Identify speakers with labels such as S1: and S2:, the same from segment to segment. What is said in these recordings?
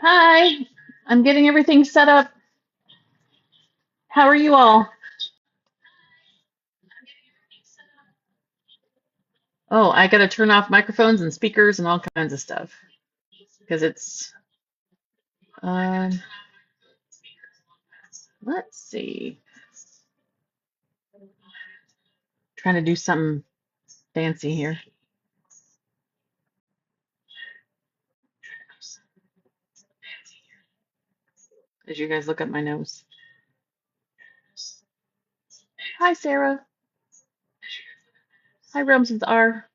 S1: Hi, I'm getting everything set up. How are you all? Oh, I gotta turn off microphones and speakers and all kinds of stuff because it's, um, let's see, trying to do something fancy here. As you guys look at my nose. Hi, Sarah. Hi, Realms with R.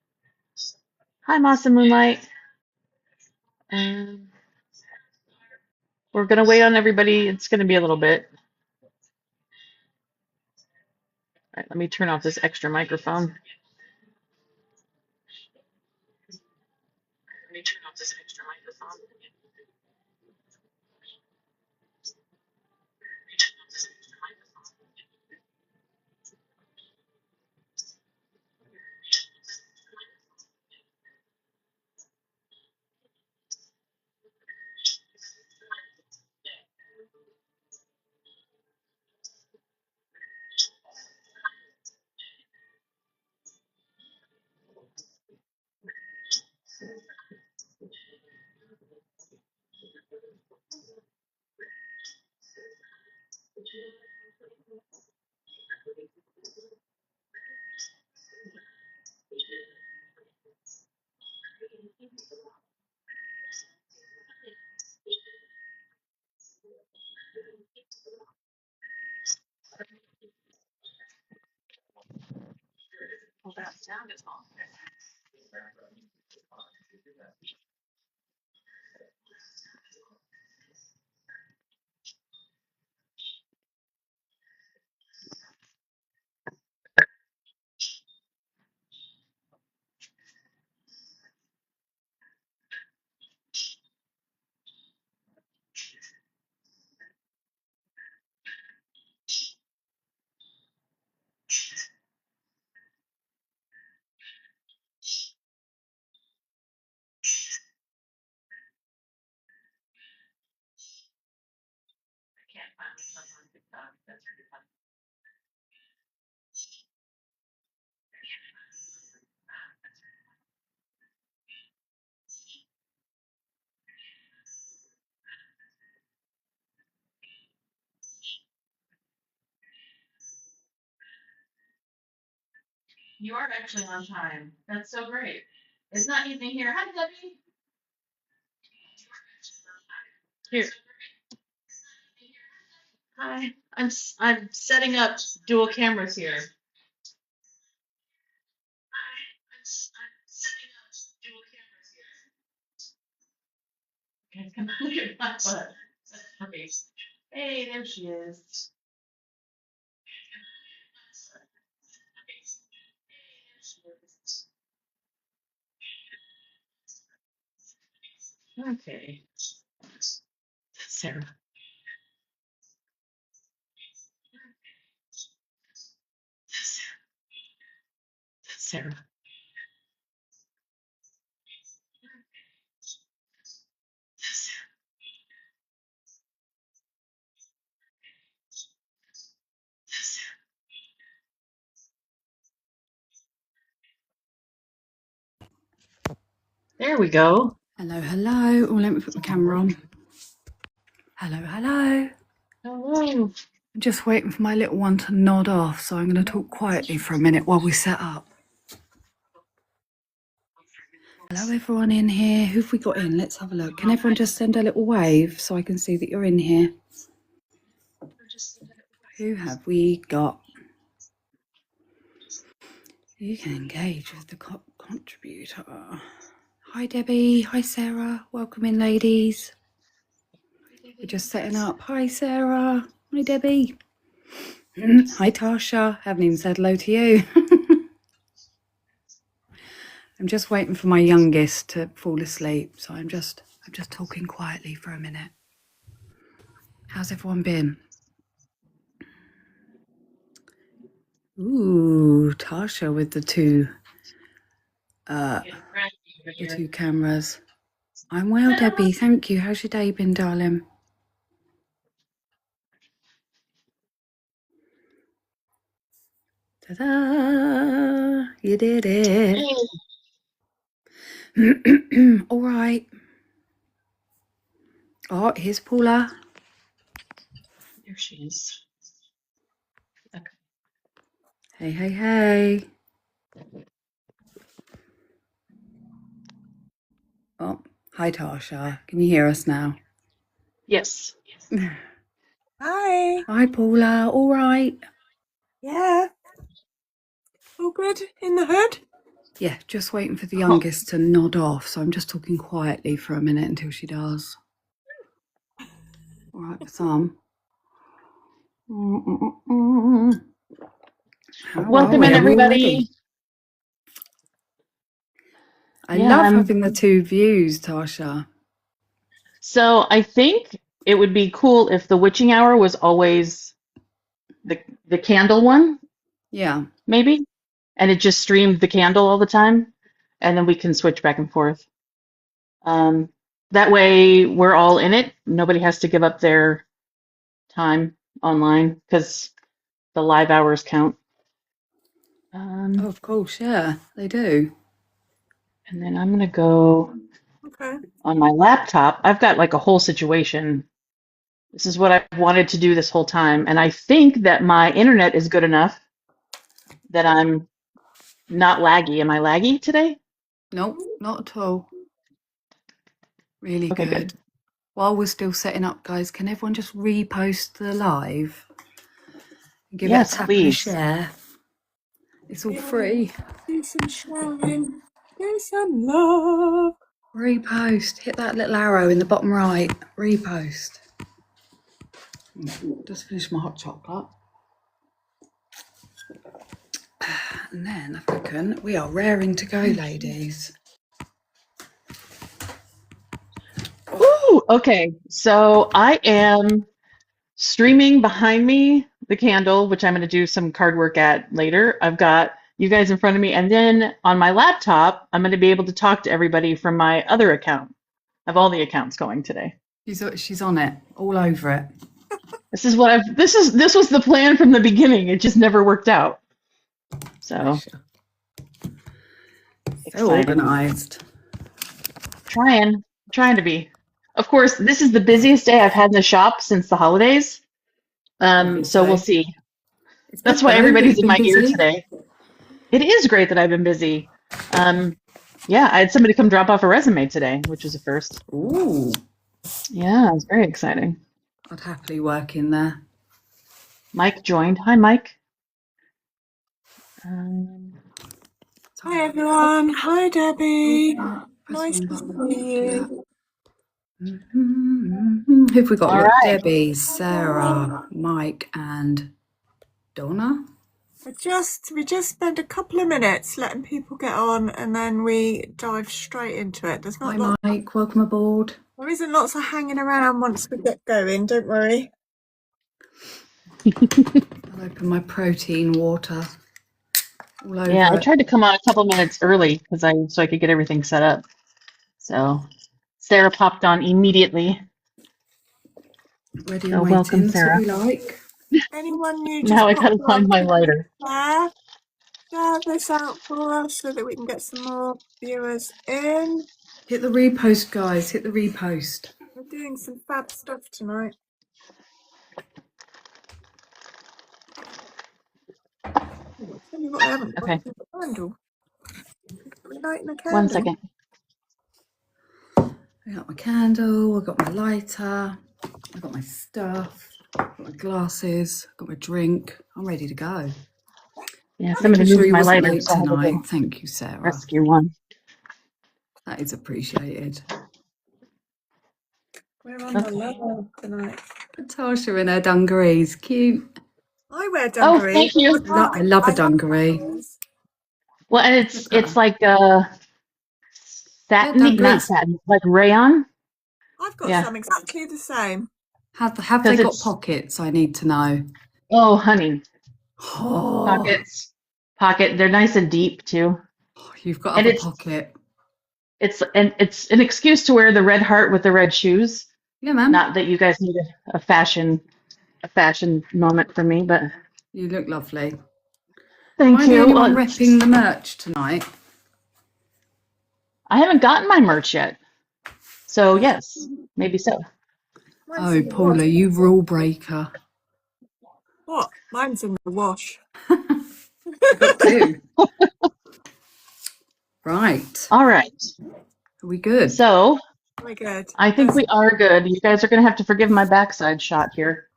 S1: Hi, Moss and Moonlight. Um, we're gonna wait on everybody. It's gonna be a little bit. All right, let me turn off this extra microphone. Let me turn off this extra microphone. Well, that sound is off. I can't find myself on TikTok. That's pretty fun. You are actually on time. That's so great. It's not evening here. Hi, Debbie. Here. Hi. I'm setting up dual cameras here. Okay, come on, look at my butt. That's funny. Hey, there she is. Okay. Sarah. Sarah. There we go.
S2: Hello, hello. Oh, let me put my camera on. Hello, hello.
S1: Hello.
S2: I'm just waiting for my little one to nod off, so I'm going to talk quietly for a minute while we set up. Hello, everyone in here. Who've we got in? Let's have a look. Can everyone just send a little wave so I can see that you're in here? Who have we got? You can engage with the contributor. Hi, Debbie. Hi, Sarah. Welcome in, ladies. We're just setting up. Hi, Sarah. Hi, Debbie. Hi, Tasha. Haven't even said hello to you. I'm just waiting for my youngest to fall asleep, so I'm just talking quietly for a minute. How's everyone been? Ooh, Tasha with the two cameras. I'm well, Debbie. Thank you. How's your day been, darling? Ta-da! You did it. All right. Oh, here's Paula.
S1: There she is. Okay.
S2: Hey, hey, hey. Oh, hi, Tasha. Can you hear us now?
S1: Yes.
S3: Hi.
S2: Hi, Paula. All right.
S3: Yeah. All good in the hood?
S2: Yeah, just waiting for the youngest to nod off, so I'm just talking quietly for a minute until she does. All right, for some.
S1: Welcome in, everybody.
S2: I love having the two views, Tasha.
S1: So I think it would be cool if the witching hour was always the candle one.
S2: Yeah.
S1: Maybe. And it just streamed the candle all the time. And then we can switch back and forth. That way we're all in it. Nobody has to give up their time online because the live hours count.
S2: Oh, of course, yeah, they do.
S1: And then I'm going to go on my laptop. I've got like a whole situation. This is what I've wanted to do this whole time. And I think that my internet is good enough that I'm not laggy. Am I laggy today?
S2: Nope, not at all. Really
S1: Okay,
S2: good. While we're still setting up, guys, can everyone just repost the live? Give it a tap and a share. It's all free.
S3: Do some sharing. Do some love.
S2: Repost. Hit that little arrow in the bottom right. Repost. Just finish my hot chocolate. And then I reckon we are raring to go, ladies.
S1: Ooh, okay, so I am streaming behind me the candle, which I'm going to do some card work at later. I've got you guys in front of me, and then on my laptop, I'm going to be able to talk to everybody from my other account. I have all the accounts going today.
S2: She's on it, all over it.
S1: This is what I've. This was the plan from the beginning. It just never worked out. So
S2: organized.
S1: Trying to be. Of course, this is the busiest day I've had in the shop since the holidays. So we'll see. That's why everybody's in my ear today. It is great that I've been busy. Yeah, I had somebody come drop off a resume today, which was a first.
S2: Ooh.
S1: Yeah, it was very exciting.
S2: I'd happily work in there.
S1: Mike joined. Hi, Mike.
S3: Hi, everyone. Hi, Debbie. Nice to see you.
S2: Who've we got?
S1: All right.
S2: Debbie, Sarah, Mike, and Donna.
S3: We just spent a couple of minutes letting people get on, and then we dive straight into it. There's not
S2: Hi, Mike. Welcome aboard.
S3: There isn't lots of hanging around once we get going. Don't worry.
S2: I'll open my protein water. All over
S1: Yeah, I
S2: it.
S1: tried to come on a couple minutes early so I could get everything set up. So Sarah popped on immediately.
S2: Ready
S1: so
S2: and
S1: welcome,
S2: waiting.
S1: Sarah.
S2: That's what we like.
S3: Anyone new?
S1: Now I gotta find my lighter.
S3: Share this out for us so that we can get some more viewers in.
S2: Hit the repost, guys. Hit the repost.
S3: We're doing some fab stuff tonight. Tell me what I haven't got.
S1: Okay.
S3: Candle. We're lighting a candle.
S1: 1 second.
S2: I got my candle. I got my lighter. I got my stuff. I got my glasses. I got my drink. I'm ready to go.
S1: Yeah, somebody moved my lighter
S2: tonight. Thank you, Sarah.
S1: Rescue one.
S2: That is appreciated.
S3: We're on the level tonight.
S2: Natasha in her dungarees, cute.
S3: I wear dungarees.
S1: Oh, thank you.
S2: I love a dungaree.
S1: Well, and it's like satin, not
S2: dungarees.
S1: satin, like rayon.
S3: I've got some exactly the same.
S2: Have they got pockets? I need to know.
S1: Oh, honey.
S2: Oh,
S1: Pocket. They're nice and deep too.
S2: You've got a pocket.
S1: It's an excuse to wear the red heart with the red shoes.
S2: Yeah, man.
S1: Not that you guys need a fashion moment from me, but
S2: you look lovely.
S1: Thank you.
S2: Anyone repping the merch tonight?
S1: I haven't gotten my merch yet, so yes, maybe so.
S2: Oh, Paula, you rule breaker.
S3: What? Mine's in the wash.
S2: Got two. Right.
S1: All right.
S2: Are we good?
S1: So,
S3: we're good.
S1: I think we are good. You guys are going to have to forgive my backside shot here.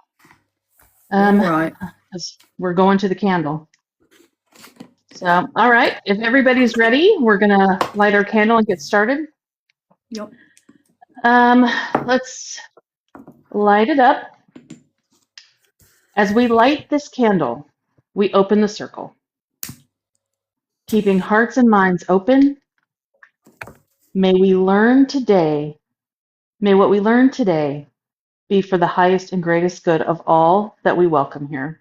S2: Right.
S1: Because we're going to the candle. So, all right. If everybody's ready, we're going to light our candle and get started.
S2: Yep.
S1: Let's light it up. As we light this candle, we open the circle. Keeping hearts and minds open, may what we learn today be for the highest and greatest good of all that we welcome here.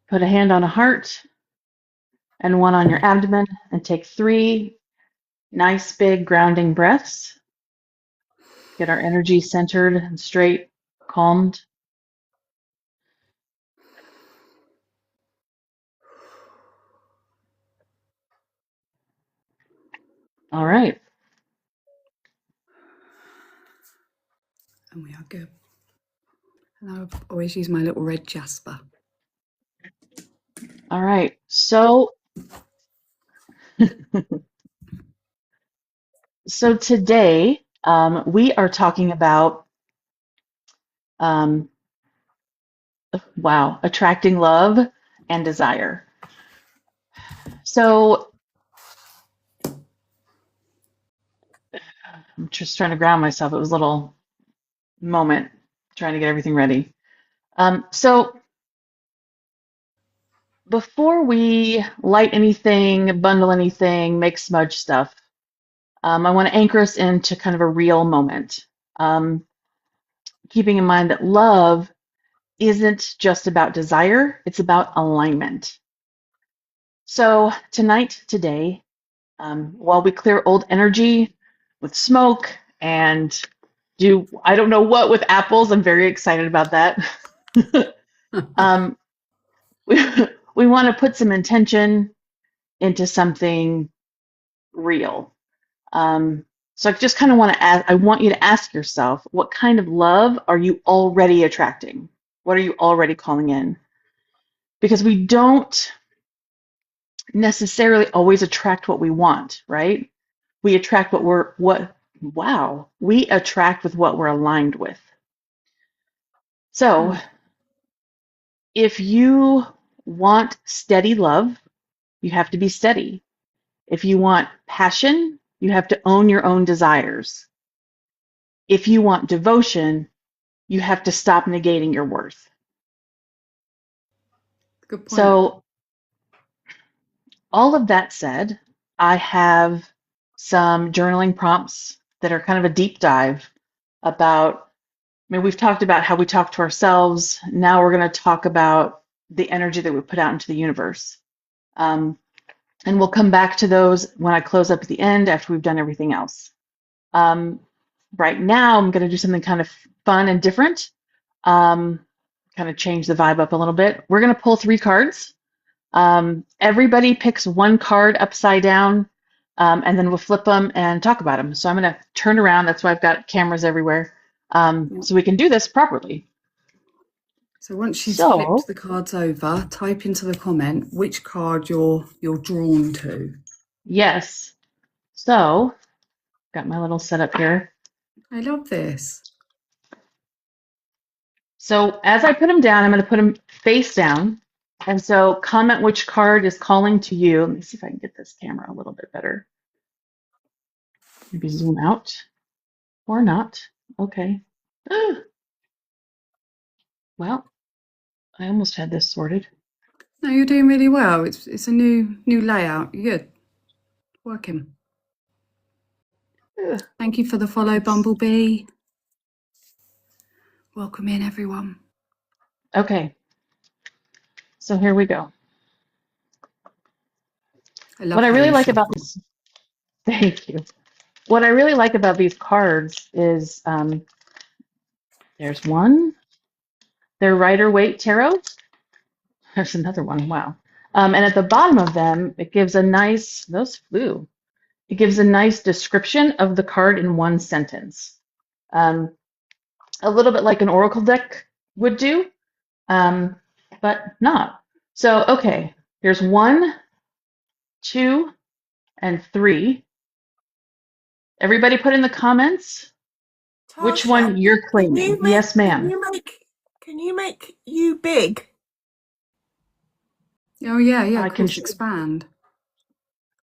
S1: Put a hand on a heart and one on your abdomen and take 3 nice big grounding breaths. Get our energy centered and straight, calmed. All right.
S2: And we are good. And I always use my little red Jasper.
S1: All right. So, today we are talking about, attracting love and desire. So, I'm just trying to ground myself. It was a little moment trying to get everything ready. So before we light anything, bundle anything, make smudge stuff, I want to anchor us into kind of a real moment. Keeping in mind that love isn't just about desire, it's about alignment. So today, while we clear old energy with smoke and do I don't know what with apples, I'm very excited about that. We want to put some intention into something real. So I just kind of want to ask, I want you to ask yourself, what kind of love are you already attracting? What are you already calling in? Because we don't necessarily always attract what we want, right? We attract we attract with what we're aligned with. So if you want steady love, you have to be steady. If you want passion, you have to own your own desires. If you want devotion, you have to stop negating your worth.
S2: Good point.
S1: So, all of that said, I have some journaling prompts that are kind of a deep dive about, we've talked about how we talk to ourselves. Now we're going to talk about the energy that we put out into the universe. And we'll come back to those when I close up at the end after we've done everything else. Right now, I'm going to do something kind of fun and different, kind of change the vibe up a little bit. We're going to pull 3 cards. Everybody picks 1 card upside down, and then we'll flip them and talk about them. So I'm going to turn around. That's why I've got cameras everywhere, so we can do this properly.
S2: So once she's flipped the cards over, type into the comment which card you're drawn to.
S1: Yes. So, got my little setup here.
S2: I love this.
S1: So as I put them down, I'm going to put them face down. And so comment which card is calling to you. Let me see if I can get this camera a little bit better. Maybe zoom out or not. Okay. Well, I almost had this sorted.
S2: No, you're doing really well. It's a new layout. You're good. Working. Thank you for the follow, Bumblebee. Welcome in, everyone.
S1: Okay. So here we go. What I really like about this, thank you. What I really like about these cards is there's one. They're Rider-Waite Tarot. There's another one. Wow. And at the bottom of them, it gives a nice, those flew. It gives a nice description of the card in one sentence. A little bit like an oracle deck would do, but not. So, okay, there's 1, 2, and 3. Everybody put in the comments which
S3: Tasha,
S1: one you're claiming. Yes, ma'am.
S3: Can you make you big?
S2: Oh yeah,
S1: I
S2: of course, expand.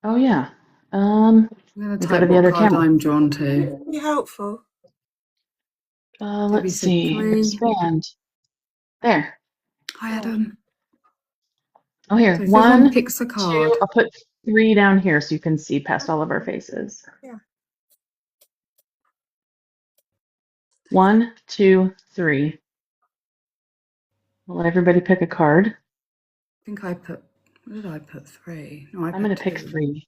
S1: Oh yeah.
S2: I'm going to type what card I'm drawn to.
S3: Be helpful.
S1: Let's see. 3. Expand. There.
S2: Hi, Adam.
S1: Oh, here.
S2: So
S1: 1
S2: picks a card.
S1: 2. I'll put 3 down here so you can see past all of our faces.
S3: Yeah.
S1: 1, 2, 3. We'll let everybody pick a card.
S2: I think I put. What did I put? 3. No,
S1: I'm going to pick 3.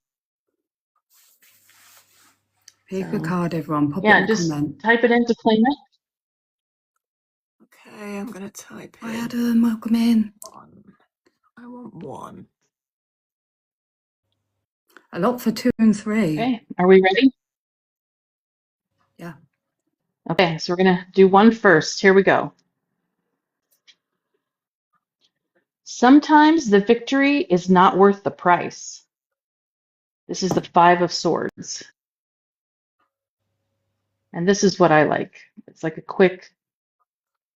S2: Pick a card, everyone. Pop it in
S1: just
S2: comment.
S1: Type it in to claim it.
S3: Okay, I'm going to type in.
S2: Hi, Adam. Welcome in.
S3: 1. I want 1.
S2: A lot for 2 and 3.
S1: Okay, are we ready?
S2: Yeah.
S1: Okay, so we're going to do 1 first. Here we go. Sometimes the victory is not worth the price. This is the 5 of Swords. And this is what I like. It's like a quick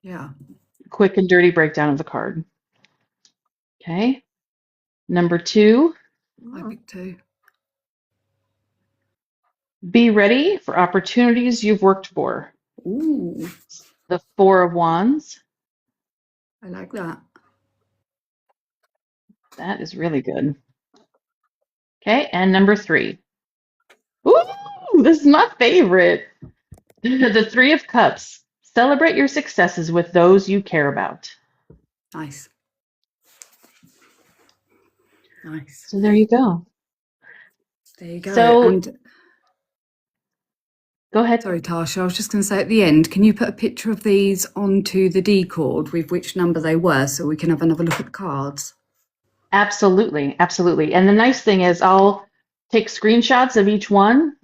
S1: and dirty breakdown of the card. Okay. Number 2.
S2: I picked 2.
S1: Be ready for opportunities you've worked for.
S2: Ooh.
S1: The 4 of Wands.
S2: I like that.
S1: That is really good. Okay, and number 3. Ooh, this is my favorite. The 3 of Cups. Celebrate your successes with those you care about.
S2: Nice. Nice.
S1: So there you go.
S2: There you go.
S1: So,
S2: and
S1: go ahead.
S2: Sorry, Tasha. I was just going to say at the end, can you put a picture of these onto the D-cord with which number they were so we can have another look at the cards?
S1: Absolutely. Absolutely. And the nice thing is I'll take screenshots of each one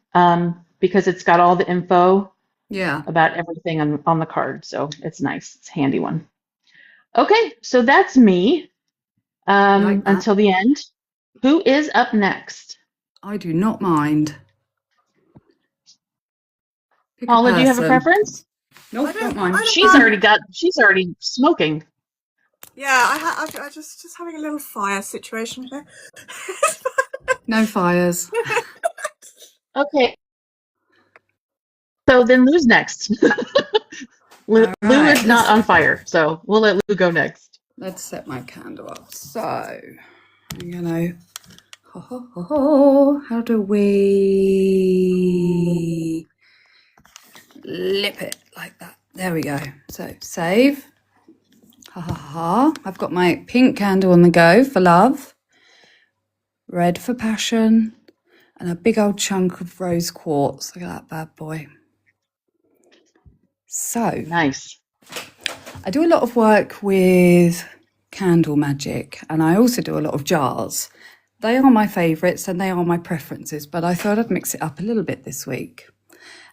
S1: because it's got all the info about everything on the card. So it's nice. It's a handy one. Okay, so that's me until the end. Who is up next?
S2: I do not mind.
S1: Paula, do you have a preference?
S2: Nope, don't mind.
S1: She's already smoking.
S3: Yeah, I just having a little fire situation here.
S2: No fires.
S1: Okay. So then Lou's next. Lou is not on fire, so we'll let Lou go next.
S2: Let's set my candle up. So I'm gonna how do we lip it like that? There we go. So save. I've got my pink candle on the go for love, red for passion, and a big old chunk of rose quartz. Look at that bad boy. So
S1: nice.
S2: I do a lot of work with candle magic, and I also do a lot of jars. They are my favourites and they are my preferences, but I thought I'd mix it up a little bit this week.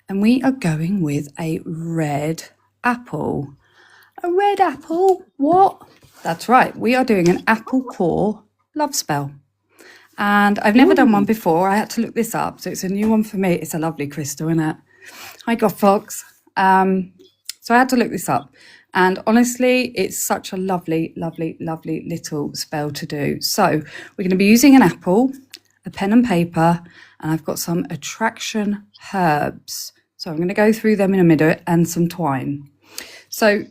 S2: And we are going with a red apple. A red apple? What? That's right. We are doing an apple core love spell. And I've never done one before. I had to look this up. So it's a new one for me. It's a lovely crystal, isn't it? Hi, Goth Fox. So I had to look this up. And honestly, it's such a lovely, lovely, lovely little spell to do. So we're going to be using an apple, a pen and paper, and I've got some attraction herbs. So I'm going to go through them in a minute, and some twine. So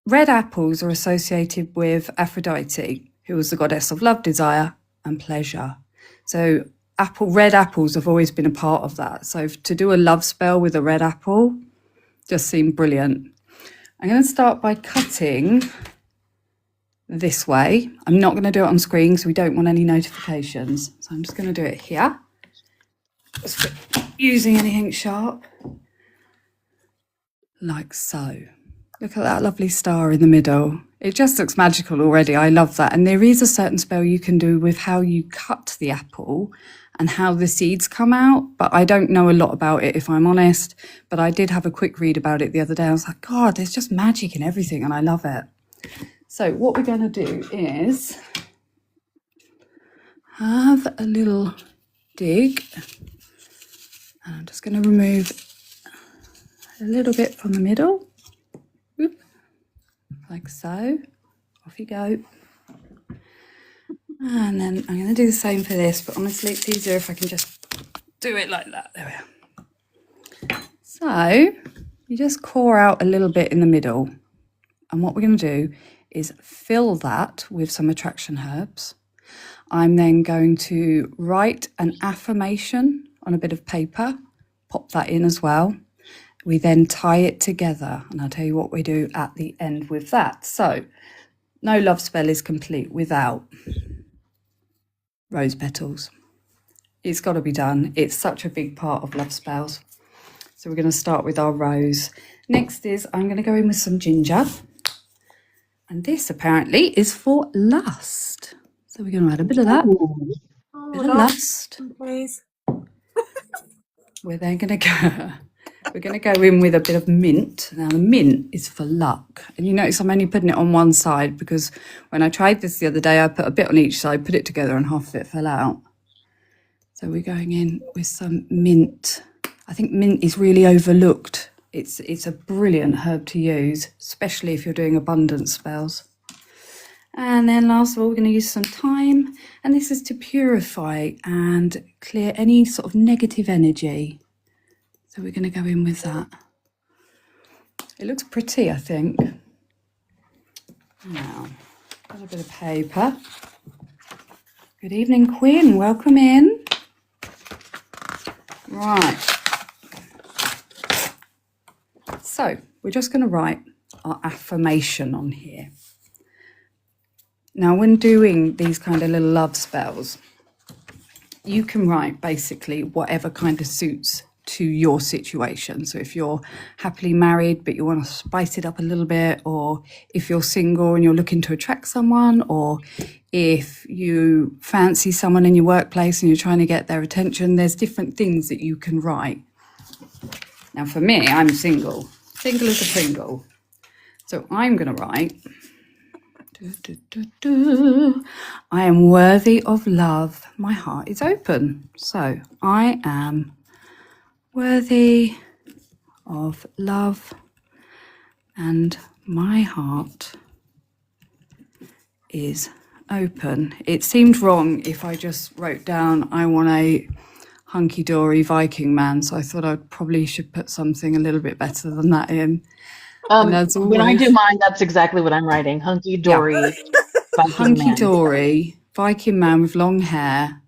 S2: red apples are associated with Aphrodite, who was the goddess of love, desire, and pleasure. So red apples have always been a part of that. So to do a love spell with a red apple just seemed brilliant. I'm going to start by cutting this way. I'm not going to do it on screen because we don't want any notifications. So I'm just going to do it here. Just using anything sharp, like so. Look at that lovely star in the middle. It just looks magical already. I love that. And there is a certain spell you can do with how you cut the apple and how the seeds come out. But I don't know a lot about it, if I'm honest. But I did have a quick read about it the other day. I was like, God, there's just magic in everything, and I love it. So what we're going to do is have a little dig. And I'm just going to remove a little bit from the middle. Oop, like so. Off you go. And then I'm going to do the same for this, but honestly it's easier if I can just do it like that. There we are. So you just core out a little bit in the middle. And what we're going to do is fill that with some attraction herbs. I'm then going to write an affirmation on a bit of paper, pop that in as well. We then tie it together, and I'll tell you what we do at the end with that. So no love spell is complete without rose petals. It's got to be done. It's such a big part of love spells. So we're going to start with our rose. Next is I'm going to go in with some ginger. And this apparently is for lust. So we're going to add a bit of that. Bit of lust.
S3: Please.
S2: We're then going to go. We're going to go in with a bit of mint. Now the mint is for luck. And you notice I'm only putting it on one side because when I tried this the other day, I put a bit on each side, put it together, and half of it fell out. So we're going in with some mint. I think mint is really overlooked. It's a brilliant herb to use, especially if you're doing abundance spells. And then last of all, we're going to use some thyme. And this is to purify and clear any sort of negative energy. So we're going to go in with that. It looks pretty, I think. Now, got a bit of paper. Good evening, Quinn. Welcome in. Right. So we're just going to write our affirmation on here. Now, when doing these kind of little love spells, you can write basically whatever kind of suits to your situation. So if you're happily married but you want to spice it up a little bit, or if you're single and you're looking to attract someone, or if you fancy someone in your workplace and you're trying to get their attention, there's different things that you can write. Now for me, I'm single as a Pringle. So I'm going to write, I am worthy of love. My heart is open. So I am worthy of love and my heart is open. It seemed wrong if I just wrote down I want a hunky-dory Viking man, so I thought I probably should put something a little bit better than that in.
S1: When I do mine, that's exactly what I'm writing. Hunky-dory Viking
S2: hunky-dory Viking man with long hair,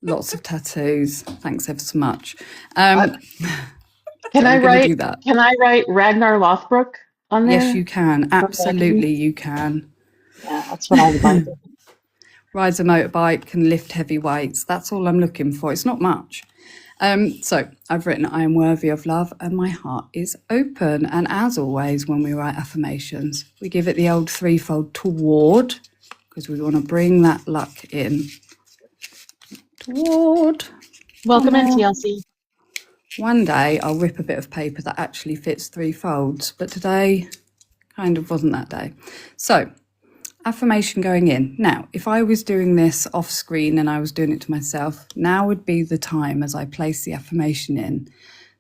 S2: lots of tattoos. Thanks ever so much.
S1: Can I write Ragnar Lothbrok on there?
S2: Yes, you can. Absolutely, you can.
S1: Yeah, that's what I would like.
S2: Rides a motorbike, can lift heavy weights. That's all I'm looking for. It's not much. So I've written, I am worthy of love and my heart is open. And as always, when we write affirmations, we give it the old threefold toward, because we want to bring that luck in. Toward.
S1: Welcome in, TLC.
S2: One day I'll rip a bit of paper that actually fits three folds, but today kind of wasn't that day. So affirmation going in. Now, if I was doing this off screen and I was doing it to myself, now would be the time as I place the affirmation in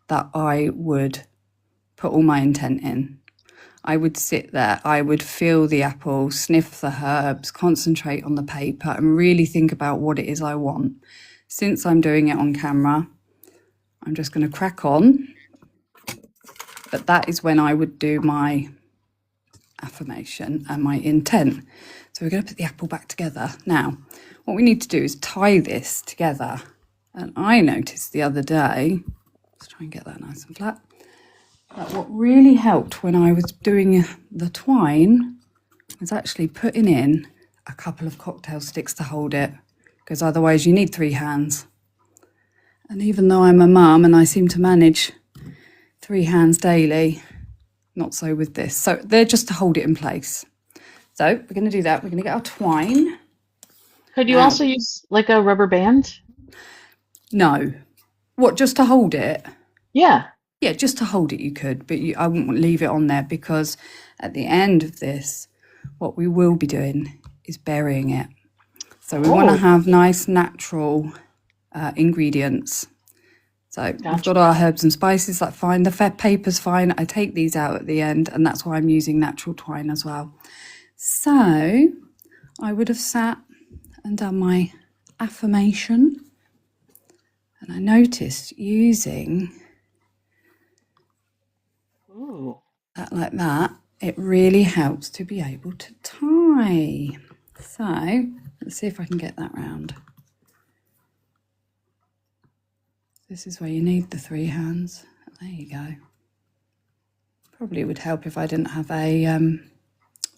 S2: that I would put all my intent in. I would sit there, I would feel the apple, sniff the herbs, concentrate on the paper and really think about what it is I want. Since I'm doing it on camera, I'm just going to crack on but that is when I would do my affirmation and my intent. So we're going to put the apple back together. Now, what we need to do is tie this together. And I noticed the other day, let's try and get that nice and flat, that what really helped when I was doing the twine was actually putting in a couple of cocktail sticks to hold it, because otherwise you need 3 hands. And even though I'm a mum and I seem to manage 3 hands daily, not so with this. So they're just to hold it in place. So we're going to do that. We're going to get our twine.
S1: Could you also use like a rubber band?
S2: No. What, just to hold it?
S1: Yeah.
S2: Yeah, just to hold it you could, but I wouldn't leave it on there, because at the end of this, what we will be doing is burying it. So we want to have nice natural ingredients. So we've got our herbs and spices, that's fine. The paper's fine. I take these out at the end, and that's why I'm using natural twine as well. So I would have sat and done my affirmation, and I noticed using that like that, it really helps to be able to tie. So let's see if I can get that round. This is where you need the 3 hands. There you go. Probably would help if I didn't have a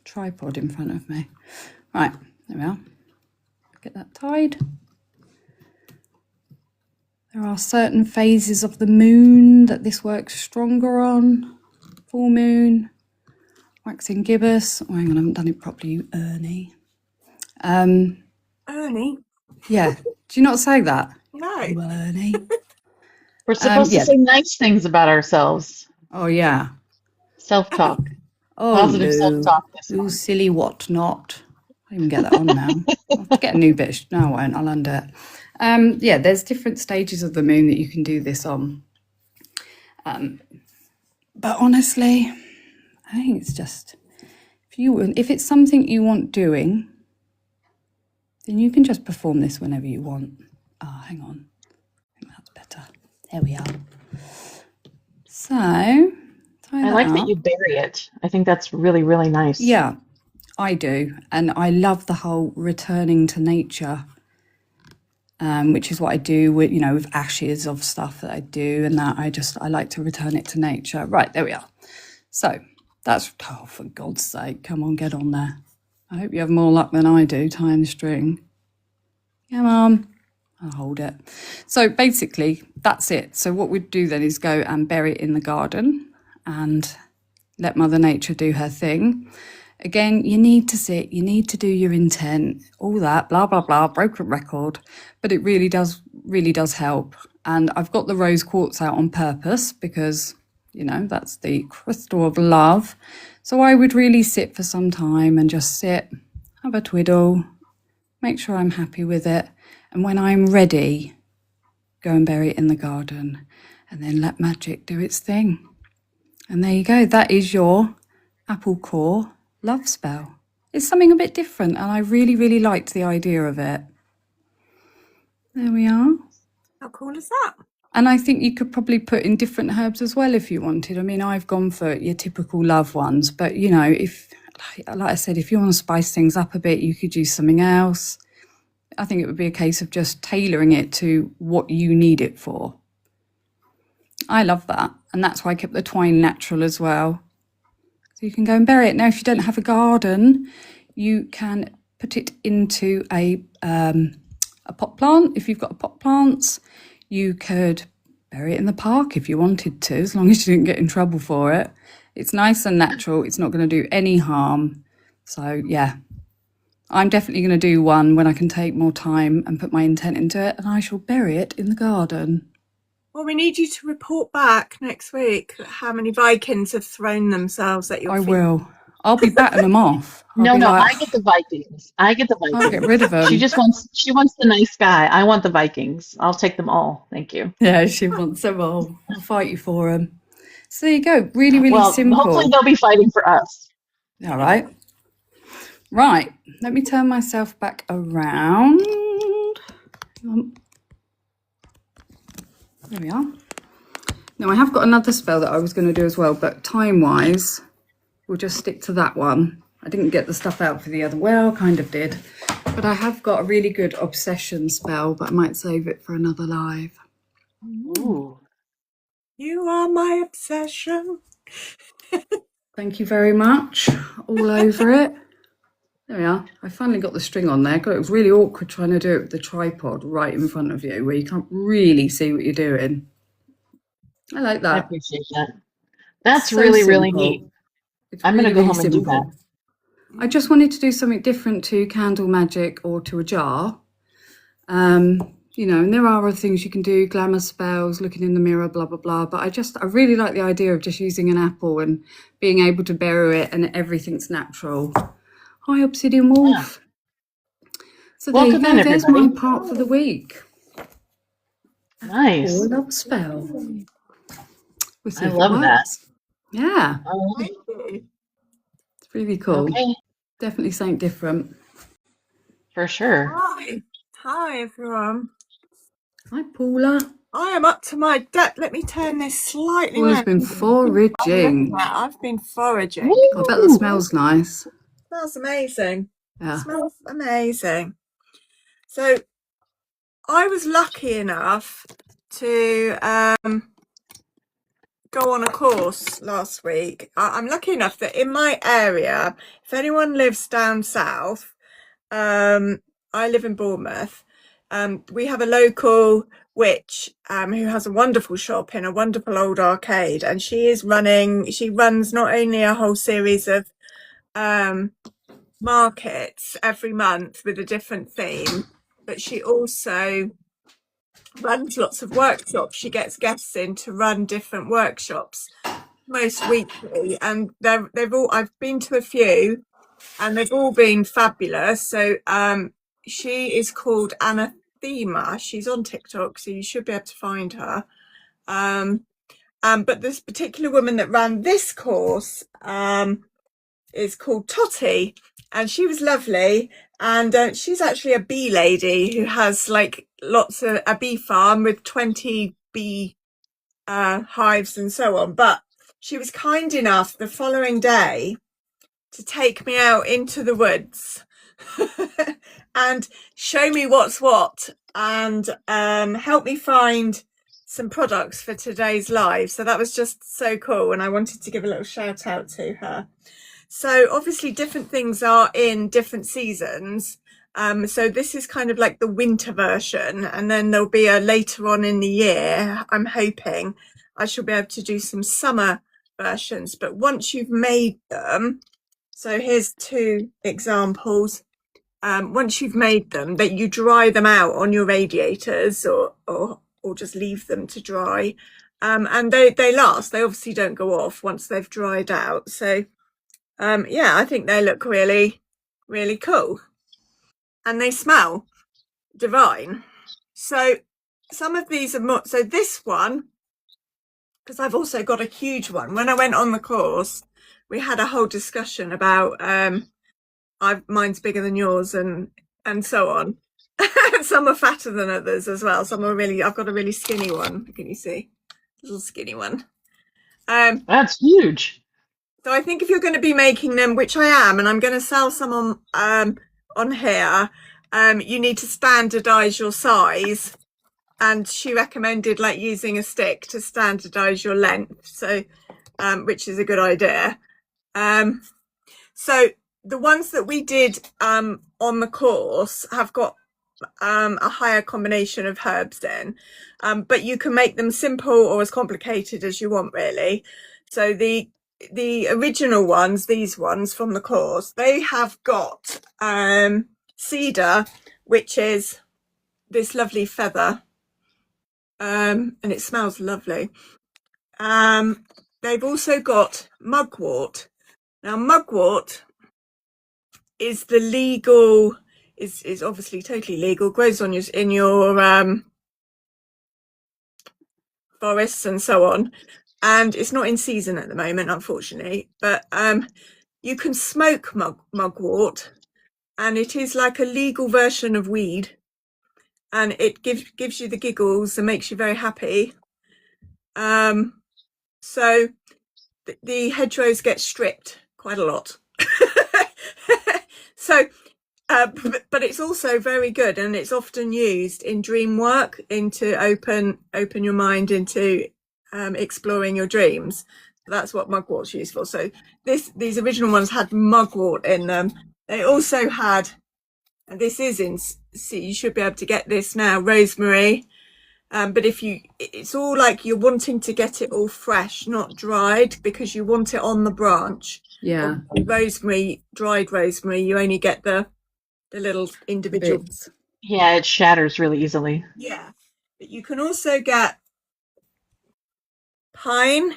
S2: tripod in front of me. Right, there we are. Get that tied. There are certain phases of the moon that this works stronger on. Full moon, waxing gibbous. Oh, hang on, I haven't done it properly, Ernie.
S3: Ernie?
S2: Yeah, do you not say that?
S3: No.
S2: Well, Ernie.
S1: We're supposed to say nice things about ourselves.
S2: Oh, yeah.
S1: Self-talk.
S2: Oh,
S1: Positive self-talk.
S2: You silly what not. I even get that on now. I'll have to get a new bit. No, I won't. I'll undo it. Yeah, there's different stages of the moon that you can do this on. But honestly, I think it's just, if it's something you want doing, then you can just perform this whenever you want. Oh, hang on. I think that's better. There we are. So,
S1: I like that you bury it. I think that's really, really nice.
S2: Yeah, I do. And I love the whole returning to nature, which is what I do with, with ashes of stuff that I do, and that I like to return it to nature. Right, there we are. So that's, oh, for God's sake, come on, get on there. I hope you have more luck than I do tying the string. Come on. I'll hold it. So basically, that's it. So what we'd do then is go and bury it in the garden and let Mother Nature do her thing. Again, you need to sit, you need to do your intent, all that, blah, blah, blah, broken record. But it really does help. And I've got the rose quartz out on purpose because, that's the crystal of love. So I would really sit for some time and just sit, have a twiddle, make sure I'm happy with it. And when I'm ready, go and bury it in the garden and then let magic do its thing. And there you go. That is your apple core love spell. It's something a bit different, and I really, really liked the idea of it. There we are.
S3: How cool is that?
S2: And I think you could probably put in different herbs as well if you wanted. I mean, I've gone for your typical love ones, but if, like I said, if you want to spice things up a bit, you could use something else. I think it would be a case of just tailoring it to what you need it for. I love that. And that's why I kept the twine natural as well. So you can go and bury it. Now, if you don't have a garden, you can put it into a pot plant. If you've got pot plants, you could bury it in the park if you wanted to, as long as you didn't get in trouble for it. It's nice and natural. It's not going to do any harm. So, yeah. I'm definitely going to do one when I can take more time and put my intent into it, and I shall bury it in the garden.
S3: Well, we need you to report back next week how many Vikings have thrown themselves at your feet.
S2: I will. I'll be batting them off.
S1: No, I get the Vikings. I get the Vikings.
S2: I'll get rid of them.
S1: She wants the nice guy. I want the Vikings. I'll take them all. Thank you.
S2: Yeah, she wants them all. I'll fight you for them. So there you go. Really, really simple.
S1: Hopefully they'll be fighting for us.
S2: All right. Right. Let me turn myself back around. There we are. Now, I have got another spell that I was going to do as well, but time-wise, we'll just stick to that one. I didn't get the stuff out for the other, well, kind of did. But I have got a really good obsession spell, but I might save it for another live.
S1: Ooh.
S3: You are my obsession.
S2: Thank you very much. All over it. There we are. I finally got the string on there. God, it was really awkward trying to do it with the tripod right in front of you where you can't really see what you're doing. I like
S1: I
S2: that.
S1: appreciate that. That's
S2: So
S1: really, really
S2: simple.
S1: neat.
S2: It's
S1: I'm
S2: really,
S1: going to go
S2: really
S1: home and do
S2: simple.
S1: that.
S2: I just wanted to do something different to candle magic or to a jar. You know, and there are other things you can do, glamour spells, looking in the mirror, blah, blah, blah. But I really like the idea of just using an apple and being able to bury it and everything's natural. Hi, Obsidian Wolf. Yeah. So there you
S1: Welcome
S2: go.
S1: in,
S2: There's
S1: everybody.
S2: my part for the week.
S1: Nice.
S2: All up spell. We'll see
S1: I
S2: if
S1: love
S2: it
S1: that.
S2: works. Yeah,
S3: Thank you.
S2: it's really cool.
S1: Okay,
S2: Definitely something different.
S1: for sure.
S3: Hi. Hi, everyone.
S2: Hi, Paula.
S3: I am up to my depth. Let me turn this slightly
S2: Paula's
S3: around.
S2: been foraging.
S3: I've been foraging.
S2: I bet that smells nice.
S3: Smells amazing.
S2: Yeah.
S3: Smells amazing. So I was lucky enough to go on a course last week. I'm lucky enough that in my area, if anyone lives down south, I live in Bournemouth. We have a local witch who has a wonderful shop in a wonderful old arcade, and she runs not only a whole series of markets every month with a different theme, but she also runs lots of workshops. She gets guests in to run different workshops most weekly, and I've been to a few and they've all been fabulous. So she is called Anathema. She's on TikTok, so you should be able to find her. But this particular woman that ran this course is called Totty, and she was lovely. And she's actually a bee lady who has like a bee farm with 20 bee hives and so on. But she was kind enough the following day to take me out into the woods and show me what's what, and help me find some products for today's live. So that was just so cool, and I wanted to give a little shout out to her. So obviously different things are in different seasons. So this is kind of like the winter version, and then there'll be a later on in the year, I'm hoping I shall be able to do some summer versions. But once you've made them, so here's two examples. Once you've made them, that you dry them out on your radiators or just leave them to dry. And they last. They obviously don't go off once they've dried out. So yeah, I think they look really, really cool. And they smell divine. So some of these are more, so this one, because I've also got a huge one. When I went on the course, we had a whole discussion about mine's bigger than yours and so on. Some are fatter than others as well. Some are I've got a really skinny one. Can you see? Little skinny one.
S1: That's huge.
S3: So I think if you're going to be making them, which I am, and I'm going to sell some on here, you need to standardize your size. And she recommended like using a stick to standardize your length. So, which is a good idea. So the ones that we did on the course have got a higher combination of herbs in, but you can make them simple or as complicated as you want, really. So the original ones, these ones from the course, they have got cedar, which is this lovely feather, and it smells lovely. They've also got mugwort. Now mugwort is the legal, is obviously totally legal, grows on in your forests and so on, and it's not in season at the moment, unfortunately, but you can smoke mugwort, and it is like a legal version of weed, and it gives you the giggles and makes you very happy. So the hedgerows get stripped quite a lot. So, but it's also very good, and it's often used in dream work, into open your mind into exploring your dreams. That's what mugwort's used for. So these original ones had mugwort in them. They also had, and this is in, see, you should be able to get this now, rosemary. But it's all like you're wanting to get it all fresh, not dried, because you want it on the branch.
S2: Yeah.
S3: Rosemary, dried rosemary, you only get the little individual
S2: Bits.
S1: Yeah, it shatters really easily.
S3: Yeah, but you can also get pine,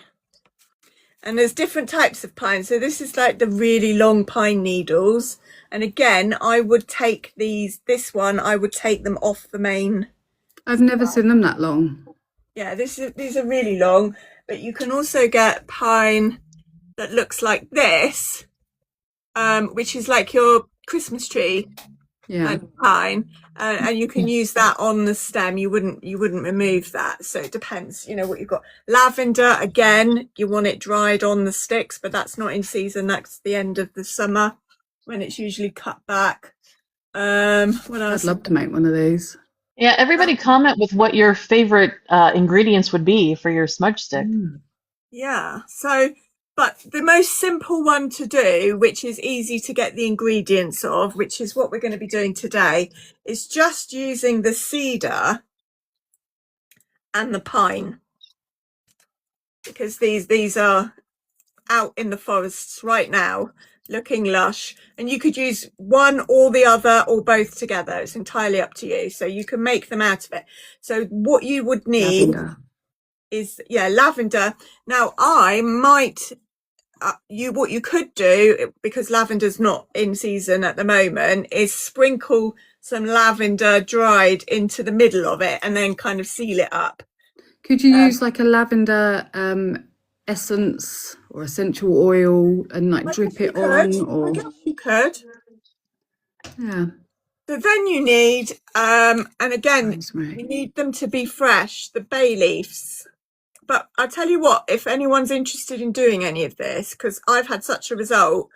S3: and there's different types of pine. So this is like the really long pine needles. And again, I would take this one, I would take them off the main.
S2: I've never seen them that long.
S3: Yeah, these are really long, but you can also get pine that looks like this, which is like your Christmas tree.
S2: Yeah.
S3: Pine, and you can use that on the stem. You wouldn't remove that. So it depends, what you've got. Lavender, again, you want it dried on the sticks, but that's not in season. That's the end of the summer when it's usually cut back. What else?
S2: I'd love to make one of these.
S1: Yeah, everybody comment with what your favorite ingredients would be for your smudge stick.
S3: Yeah, so, but the most simple one to do, which is easy to get the ingredients of, which is what we're going to be doing today, is just using the cedar and the pine, because these are out in the forests right now, looking lush, and you could use one or the other or both together. It's entirely up to you. So you can make them out of it. So what you would need is lavender. Now I might what you could do, because lavender's not in season at the moment, is sprinkle some lavender dried into the middle of it and then kind of seal it up.
S2: Could you use like a lavender essence or essential oil and like drip it on? Or
S3: I guess you could.
S2: Yeah.
S3: So then you need, and again, you need them to be fresh, the bay leaves. But I'll tell you what, if anyone's interested in doing any of this, because I've had such a result,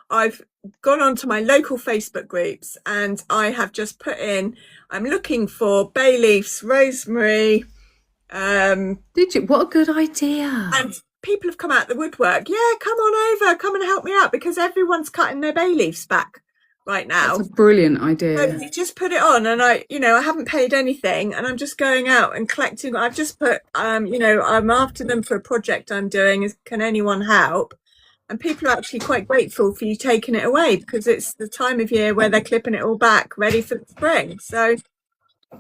S3: I've gone onto my local Facebook groups and I have just put in, I'm looking for bay leaves, rosemary.
S2: Did you? What a good idea.
S3: And people have come out the woodwork. Yeah, come on over, come and help me out, because everyone's cutting their bay leaves back right now.
S2: That's a brilliant idea.
S3: So you just put it on, and I haven't paid anything, and I'm just going out and collecting. I've just put, I'm after them for a project I'm doing. Can anyone help? And people are actually quite grateful for you taking it away, because it's the time of year where they're clipping it all back, ready for the spring. So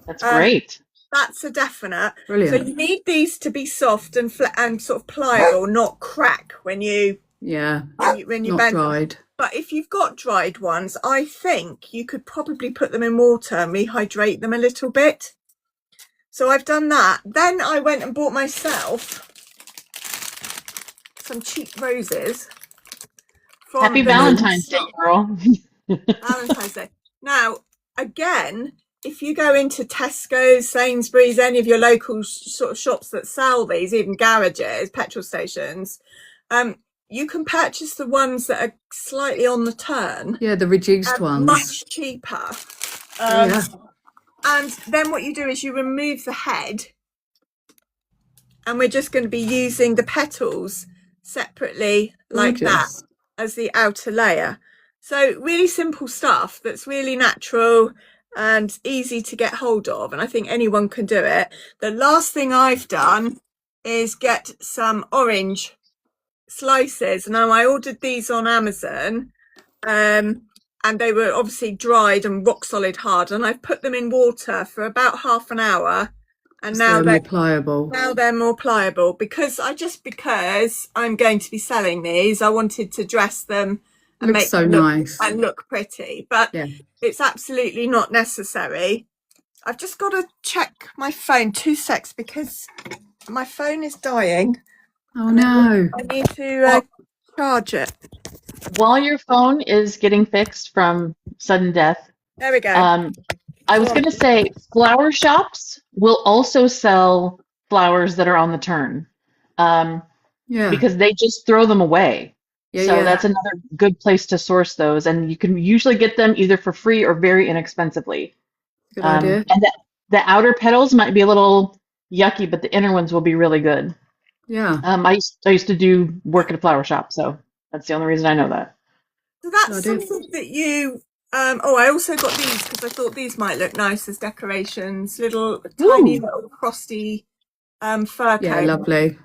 S1: that's great.
S3: That's a definite.
S2: Brilliant.
S3: So you need these to be soft and sort of pliable, not crack when you when you bend
S2: dried.
S3: But if you've got dried ones, I think you could probably put them in water and rehydrate them a little bit. So I've done that. Then I went and bought myself some cheap roses.
S1: Happy Valentine's Day, girl.
S3: Valentine's Day. Now, again, if you go into Tesco's, Sainsbury's, any of your local sort of shops that sell these, even garages, petrol stations, you can purchase the ones that are slightly on the turn.
S2: Yeah, the reduced ones.
S3: Much cheaper. And then what you do is you remove the head, and we're just going to be using the petals separately like that as the outer layer. So really simple stuff that's really natural and easy to get hold of, and I think anyone can do it. The last thing I've done is get some orange slices. Now I ordered these on Amazon, and they were obviously dried and rock solid hard, and I've put them in water for about half an hour, and now they're more pliable. Now they're more pliable, because I'm going to be selling these. I wanted to dress them and make them nice and look pretty, but it's absolutely not necessary. I've just got to check my phone, 2 secs, because my phone is dying.
S2: Oh no.
S3: I need to charge it.
S1: While your phone is getting fixed from sudden death,
S3: there we go.
S1: I was going to say flower shops will also sell flowers that are on the turn.
S2: Yeah.
S1: because they just throw them away.
S2: Yeah,
S1: So
S2: yeah.
S1: that's another good place to source those, and you can usually get them either for free or very inexpensively.
S2: Good idea.
S1: And the outer petals might be a little yucky, but the inner ones will be really good.
S2: Yeah.
S1: I used to do work at a flower shop, so that's the only reason I know that.
S3: So that's
S2: Good idea.
S3: something that you. Oh, I also got these because I thought these might look nice as decorations. Little tiny
S1: Ooh.
S3: little frosty fir
S2: Yeah,
S3: cone.
S2: lovely.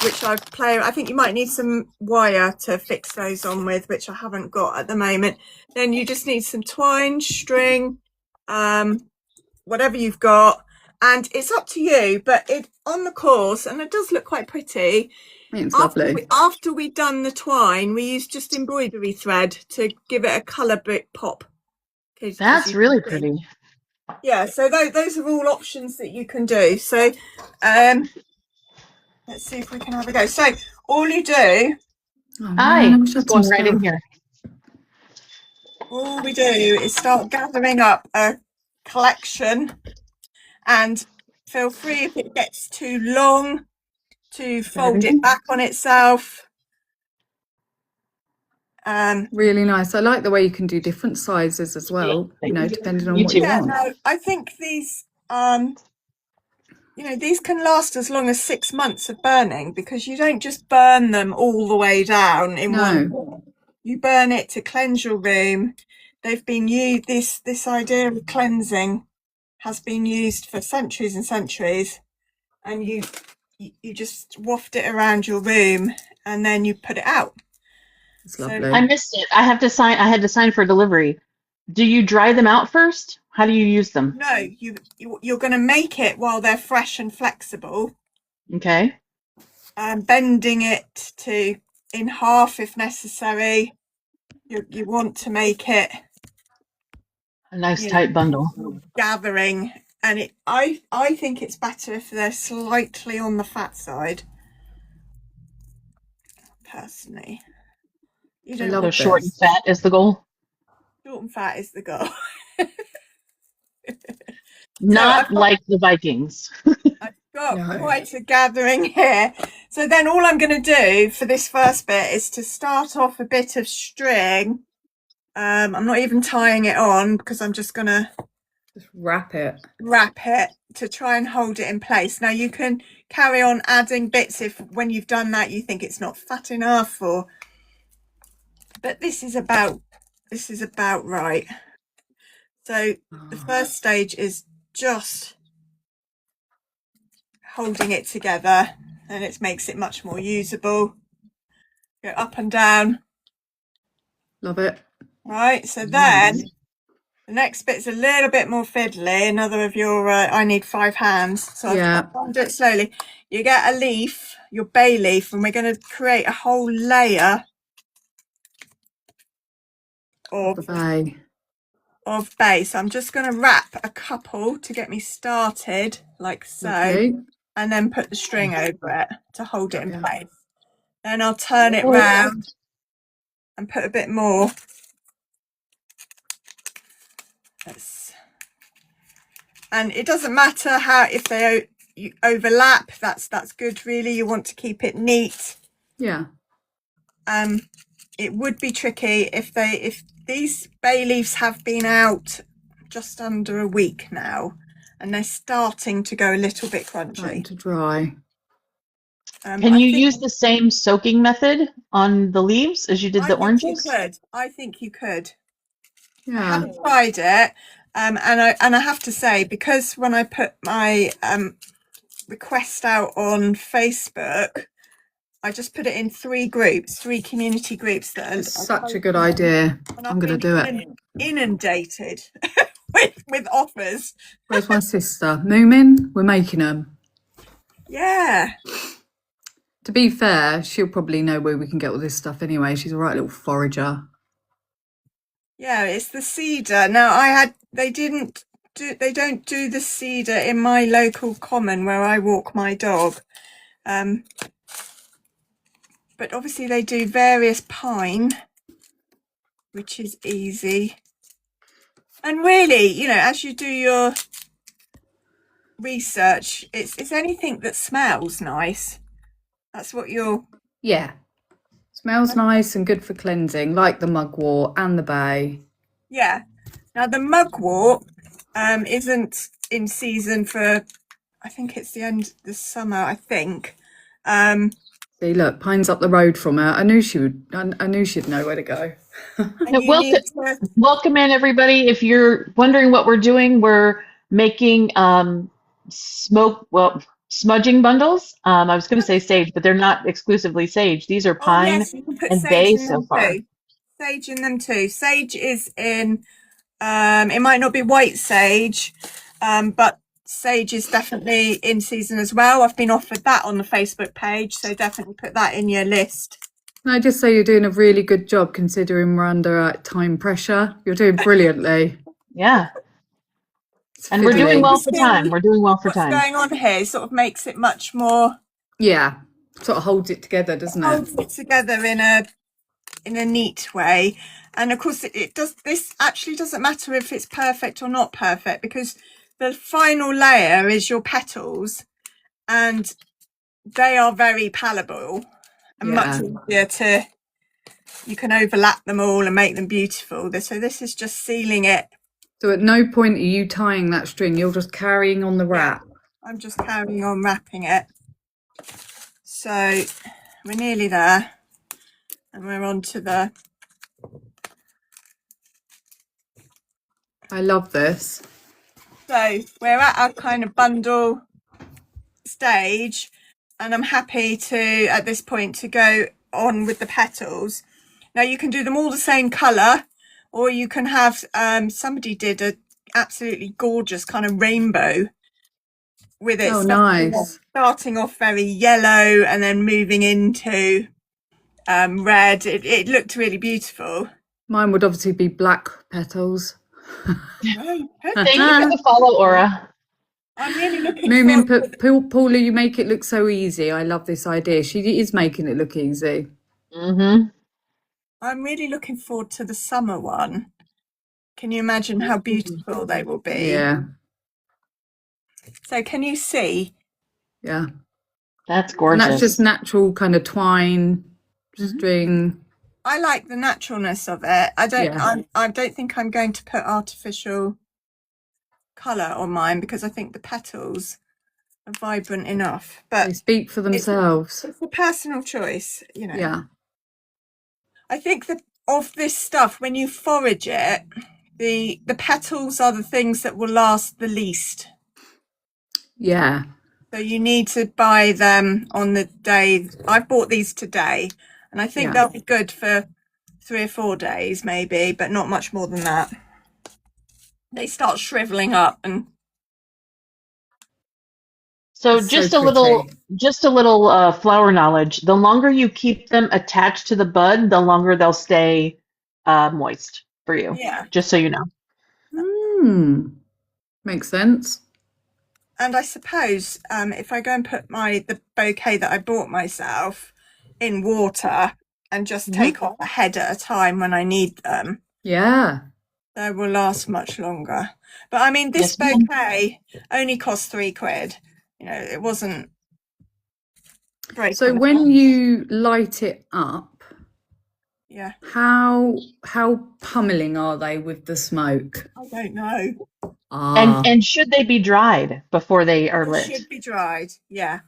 S3: Which I think you might need some wire to fix those on with, which I haven't got at the moment. Then you just need some twine, string, whatever you've got, and it's up to you. But it on the course, and it does look quite pretty.
S2: It's lovely.
S3: After we've done the twine, we use just embroidery thread to give it a colour bit pop.
S1: That's really pretty.
S3: Yeah, so those are all options that you can do. So let's see if we can have a go. So all you do,
S1: Hi, just going right in here.
S3: All we do is start gathering up a collection, and feel free if it gets too long to fold it back on itself.
S2: Really nice. I like the way you can do different sizes as well, you know, depending on what you want.
S3: No, I think these these can last as long as 6 months of burning, because you don't just burn them all the way down in one. You burn it to cleanse your room. They've been used, this idea of cleansing has been used for centuries and centuries, and you just waft it around your room and then you put it out.
S2: It's lovely.
S1: I missed it. I had to sign for delivery. Do you dry them out first? How do you use them?
S3: No, you're going to make it while they're fresh and flexible.
S1: Okay.
S3: Bending it in half if necessary. You want to make it
S1: a nice tight bundle.
S3: Gathering, and I think it's better if they're slightly on the fat side. Personally,
S1: you don't know. Short and fat is the goal.
S3: Short and fat is the goal.
S1: Not like the Vikings.
S3: I've got quite a gathering here. So then all I'm going to do for this first bit is to start off a bit of string. I'm not even tying it on, because I'm just going to
S2: just wrap it
S3: to try and hold it in place. Now you can carry on adding bits if when you've done that you think it's not fat enough, but this is about right. So the first stage is just holding it together, and it makes it much more usable. Go up and down.
S2: Love it.
S3: Right, so then the next bit's a little bit more fiddly. Another of your I need 5 hands, so I'll do it slowly. You get a leaf, your bay leaf, and we're going to create a whole layer of bay. So I'm just going to wrap a couple to get me started, like so, and then put the string over it to hold it in place. Then I'll turn it round and put a bit more. And it doesn't matter if they overlap. That's good, really. You want to keep it neat.
S2: Yeah.
S3: It would be tricky if these bay leaves have been out just under a week now, and they're starting to go a little bit crunchy.
S2: Starting to dry.
S1: Can you use the same soaking method on the leaves as you did the oranges?
S3: I think you could.
S2: Yeah.
S3: I haven't tried it, and I have to say, because when I put my request out on Facebook, I just put it in 3 community groups that are
S2: such a good idea. I'm going to do it.
S3: Inundated with offers.
S2: Where's my sister? Moomin? We're making them.
S3: Yeah.
S2: To be fair, she'll probably know where we can get all this stuff anyway. She's a right little forager.
S3: Yeah, it's the cedar. Now they don't do the cedar in my local common where I walk my dog. But obviously they do various pine, which is easy. And really, as you do research, it's anything that smells nice. That's what you're.
S2: Yeah. Smells nice and good for cleansing, like the mugwort and the bay.
S3: Yeah. Now the mugwort isn't in season for, I think it's the end of the summer, I think.
S2: See, look, Pine's up the road from her. I knew she would. I knew she'd know where to go.
S3: And
S1: Yeah,
S3: you need to,
S1: welcome in everybody. If you're wondering what we're doing, we're making smudging bundles. I was going to say sage, but they're not exclusively sage. These are
S3: oh
S1: pine
S3: yes, you can put
S1: and
S3: sage
S1: bay
S3: in
S1: so
S3: them
S1: far.
S3: too. Sage in them too. Sage is in, it might not be white sage, but sage is definitely in season as well. I've been offered that on the Facebook page, so definitely put that in your list.
S2: Can I just say you're doing a really good job considering we're under time pressure? You're doing brilliantly.
S1: Yeah.
S2: It's
S1: And we're doing
S2: fiddly.
S1: well for time. We're doing well for
S3: What's
S1: time.
S3: going on here sort of makes it much more,
S2: Yeah, sort of holds it together, doesn't it?
S3: holds it together in a neat way. And of course it does, this actually doesn't matter if it's perfect or not perfect, because the final layer is your petals and they are very palatable and much easier to, you can overlap them all and make them beautiful. So this is just sealing it.
S2: So at no point are you tying that string, you're just carrying on the wrap.
S3: I'm just carrying on wrapping it. So we're nearly there and we're on to the,
S2: I love this.
S3: so we're at our kind of bundle stage, and I'm happy to, at this point, to go on with the petals. Now you can do them all the same colour, or you can have, somebody did a absolutely gorgeous kind of rainbow with it.
S2: Oh, nice.
S3: Starting off very yellow and then moving into red. It looked really beautiful.
S2: Mine would obviously be black petals.
S3: Oh,
S1: Thank you for the follow, Aura.
S3: I'm really looking
S2: Moomin
S3: forward
S2: put, Paula, you make it look so easy. I love this idea. She is making it look easy.
S1: Mm-hmm.
S3: I'm really looking forward to the summer one. Can you imagine how beautiful they will be?
S2: Yeah.
S3: So can you see?
S2: Yeah.
S1: That's
S2: And
S1: gorgeous.
S2: that's just natural kind of twine string.
S3: I like the naturalness of it. I don't.
S2: Yeah.
S3: I don't think I'm going to put artificial colour on mine because I think the petals are vibrant enough.
S2: They
S3: But
S2: speak for themselves.
S3: it's a personal choice, you know.
S2: Yeah.
S3: I think that of this stuff, when you forage it, the petals are the things that will last the least.
S2: Yeah.
S3: So you need to buy them on the day. I've bought these today, and I think
S2: Yeah.
S3: they'll be good for 3 or 4 days, maybe, but not much more than that. They start shriveling up, and
S1: So
S2: It's
S1: just
S2: so
S1: a little,
S2: pretty.
S1: flower knowledge. The longer you keep them attached to the bud, the longer they'll stay moist for you.
S3: yeah.
S1: Just so you know.
S2: Makes sense.
S3: And I suppose if I go and put the bouquet that I bought myself in water and just take off a head at a time when I need them,
S2: Yeah.
S3: they will last much longer. But I mean, this
S1: Yes, ma'am.
S3: bouquet only cost £3. You know, it wasn't breaking
S2: So
S3: the
S2: when
S3: bank.
S2: you light it up,
S3: Yeah,
S2: how pummeling are they with the smoke?
S3: I don't know.
S1: And should they be dried before they are
S3: It
S1: lit?
S3: should be dried. Yeah.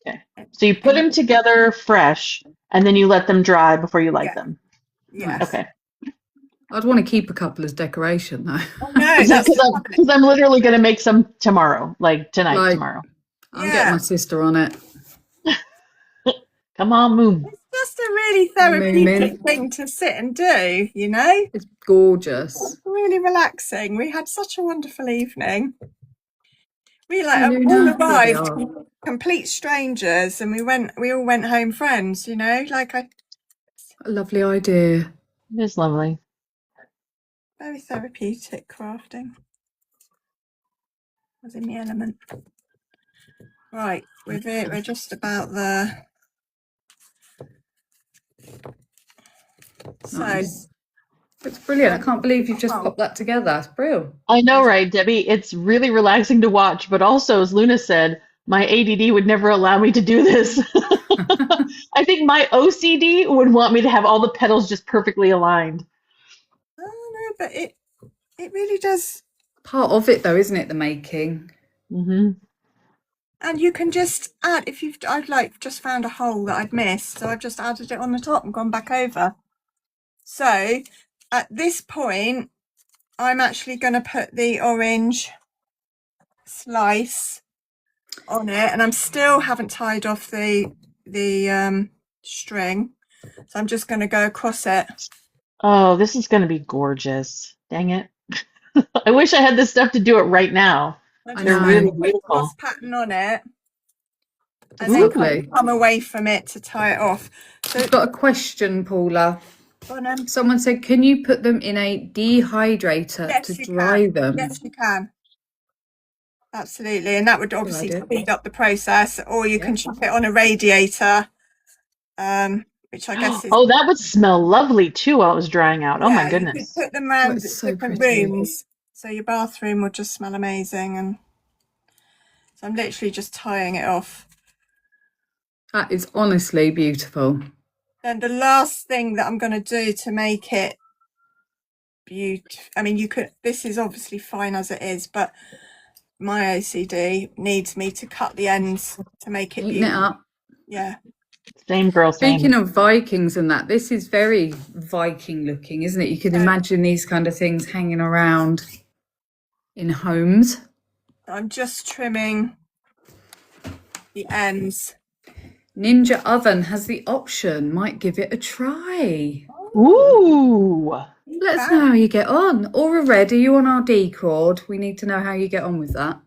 S1: Okay. So you put them together fresh, and then you let them dry before you light
S3: Yeah.
S1: them.
S3: Yes.
S1: Okay.
S2: I'd want to keep a couple as decoration though.
S3: Oh, no, that's
S1: Because I'm literally going to make some tomorrow, like tonight,
S2: Like-
S1: tomorrow.
S2: I'll
S3: Yeah.
S2: get my sister on it.
S1: Come on, Moon.
S3: it's just a really therapeutic thing to sit and do, you know?
S2: It's gorgeous.
S3: It's really relaxing. We had such a wonderful evening. We
S2: I
S3: all
S2: know.
S3: arrived complete strangers, and we all went home friends, you know, like
S2: A lovely idea.
S1: It is lovely.
S3: very therapeutic crafting. I was in the element. Right, we're just about there. So
S2: Nice. It's brilliant. I can't believe you've just popped that together. It's brilliant.
S1: I know, right, Debbie? It's really relaxing to watch, but also, as Luna said, my ADD would never allow me to do this. I think my OCD would want me to have all the petals just perfectly aligned.
S3: Oh no, but it really does.
S2: Part of it, though, isn't it? The making.
S1: Mm-hmm.
S3: And you can just add, I'd like just found a hole that I'd missed, so I've just added it on the top and gone back over. So at this point, I'm actually going to put the orange slice on it, and I'm still haven't tied off the string, so I'm just going to go across it.
S1: Oh, this is going to be gorgeous. Dang it. I wish I had this stuff to do it right now. They're really beautiful.
S3: Cross pattern on it.
S2: And then
S3: come away from it to tie it off. So
S2: I've got a question, Paula. Someone said, can you put them in a dehydrator to dry them?
S3: Yes, you can. Absolutely. And that would obviously speed up the process, or you can chuck it on a radiator, which I guess is...
S1: Oh, that would smell lovely too while it was drying out. Oh my goodness.
S3: You could put them around different rooms, so your bathroom would just smell amazing. And so I'm literally just tying it off.
S2: That is honestly beautiful.
S3: And the last thing that I'm going to do to make it beautiful, I mean, this is obviously fine as it is, but my OCD needs me to cut the ends to make it beautiful.
S2: It up.
S3: Yeah.
S1: Same girl, same.
S2: Speaking of Vikings and that, this is very Viking looking, isn't it? You can imagine these kind of things hanging around in homes.
S3: I'm just trimming the ends.
S2: Ninja Oven has the option. Might give it a try.
S1: Ooh.
S2: Let us know how you get on. Aura Red, are you on our Discord? We need to know how you get on with that.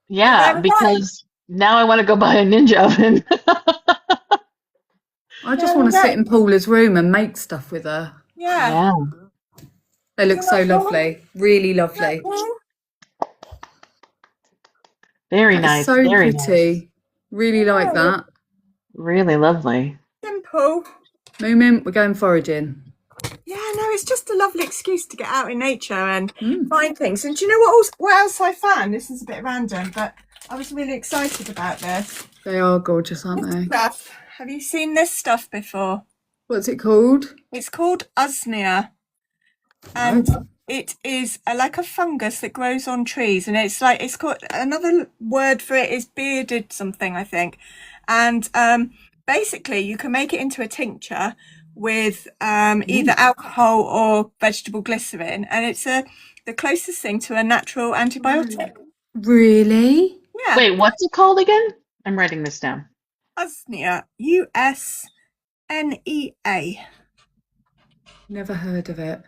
S1: Yeah, because now I want to go buy a Ninja Oven.
S2: I just want to sit in Paula's room and make stuff with her.
S3: Yeah.
S2: They look so lovely. Really lovely.
S1: Very nice.
S2: So
S1: very
S2: pretty.
S1: Nice.
S2: Really like that.
S1: Really lovely.
S3: Simple.
S2: Moomin, we're going foraging.
S3: Yeah, no, it's just a lovely excuse to get out in nature and find things. And do you know what else I found? This is a bit random, but I was really excited about this.
S2: They are gorgeous, aren't they?
S3: Stuff. Have you seen this stuff before?
S2: What's it called?
S3: It's called usnea. And it is like a fungus that grows on trees. And it's called, another word for it is bearded something, I think. And basically you can make it into a tincture with either alcohol or vegetable glycerin, and it's the closest thing to a natural antibiotic.
S2: Really?
S3: Yeah.
S1: Wait, what's it called again? I'm writing this down.
S3: Usnea. Usnea.
S2: Never heard of it.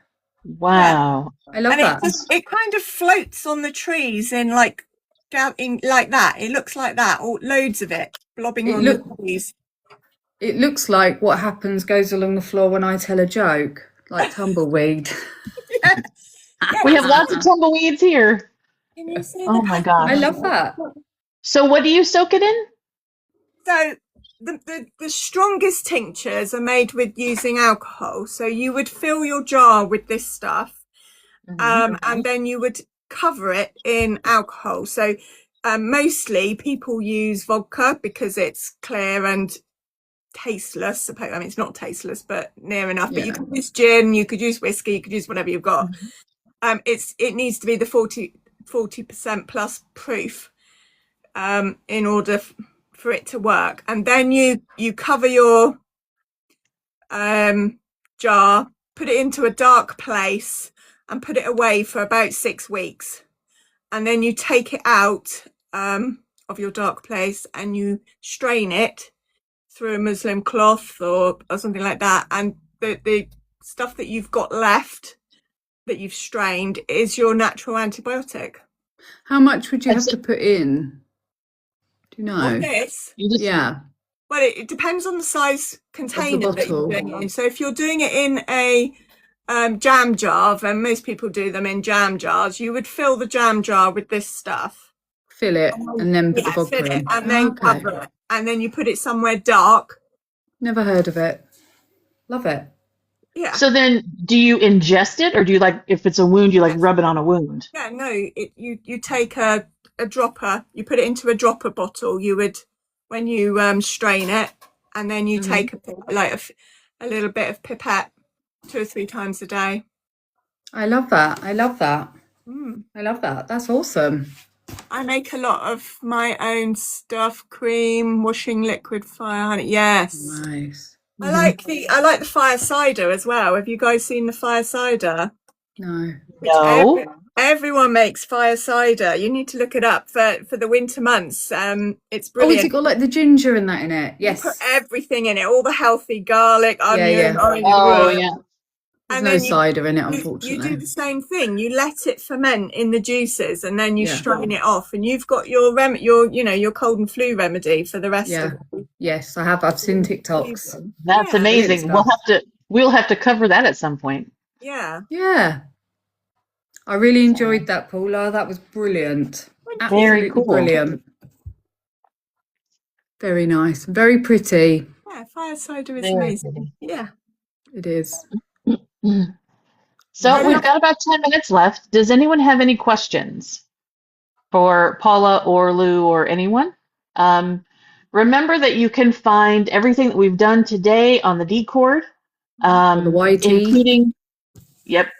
S1: Wow.
S2: I love that.
S3: It kind of floats on the trees in like that. It looks like that, or loads of it blobbing on the trees.
S2: It looks like what goes along the floor when I tell a joke, like tumbleweed.
S3: Yeah.
S1: We have lots of tumbleweeds here.
S3: Can you see
S1: my God.
S2: I love that.
S1: So what do you soak it in?
S3: So the strongest tinctures are made with using alcohol. So you would fill your jar with this stuff, and then you would cover it in alcohol. So mostly people use vodka because it's clear and tasteless. I mean, it's not tasteless, but near enough. But you could use gin, you could use whiskey, you could use whatever you've got. It needs to be the 40% plus proof in order for it to work. And then you cover your jar, put it into a dark place and put it away for about 6 weeks. And then you take it out of your dark place and you strain it through a Muslim cloth or something like that, and the stuff that you've got left that you've strained is your natural antibiotic.
S2: How much would you have to put in? Do you know?
S3: This?
S2: Yeah.
S3: Well, it depends on the size container that you're doing it in. So if you're doing it in a jam jar, then most people do them in jam jars, you would fill the jam jar with this stuff.
S2: Fill it and then put the vodka in.
S3: And then cover it. And then you put it somewhere dark.
S2: Never heard of it. Love it.
S3: Yeah.
S1: So then, do you ingest it, or do you like, if it's a wound, you like rub it on a wound?
S3: Yeah, no, you take a dropper, you put it into a dropper bottle. You would, when you strain it, and then you take a little bit of pipette 2 or 3 times a day.
S2: I love that. I love that.
S3: Mm.
S2: I love that. That's awesome.
S3: I make a lot of my own stuff, cream, washing liquid, fire honey. Yes.
S2: Nice.
S3: I like the fire cider as well. Have you guys seen the fire cider?
S2: No.
S1: No.
S3: Everyone makes fire cider. You need to look it up for the winter months. It's
S2: Oh,
S3: brilliant.
S2: has it got like the ginger and that in it?
S3: You
S2: Yes.
S3: put everything in it, all the healthy garlic, onion,
S2: yeah.
S3: orange,
S1: Oh,
S3: root.
S1: yeah.
S2: There's
S3: And
S2: no
S3: then
S2: cider in it,
S3: you do
S2: unfortunately.
S3: the same thing. You let it ferment in the juices, and then you
S2: Yeah.
S3: strain it off, and you've got your cold and flu remedy for the rest
S2: Yeah.
S3: of the
S2: Yes, I have. I've seen TikToks.
S3: season.
S1: That's
S3: Yeah.
S1: amazing.
S2: Brilliant
S1: We'll have to cover that at some point.
S3: Yeah.
S2: Yeah. I really enjoyed that, Paula. That was brilliant.
S1: Very
S2: Absolutely
S1: cool.
S2: brilliant. Very nice. Very pretty.
S3: Yeah, fire cider is
S1: Very
S3: amazing.
S1: pretty.
S3: Yeah.
S2: It is.
S1: So
S2: Yeah.
S1: we've got about 10 minutes left. Does anyone have any questions for Paula or Lou or anyone? Remember that you can find everything that we've done today on the Discord,
S2: On the YT.
S1: including, yep,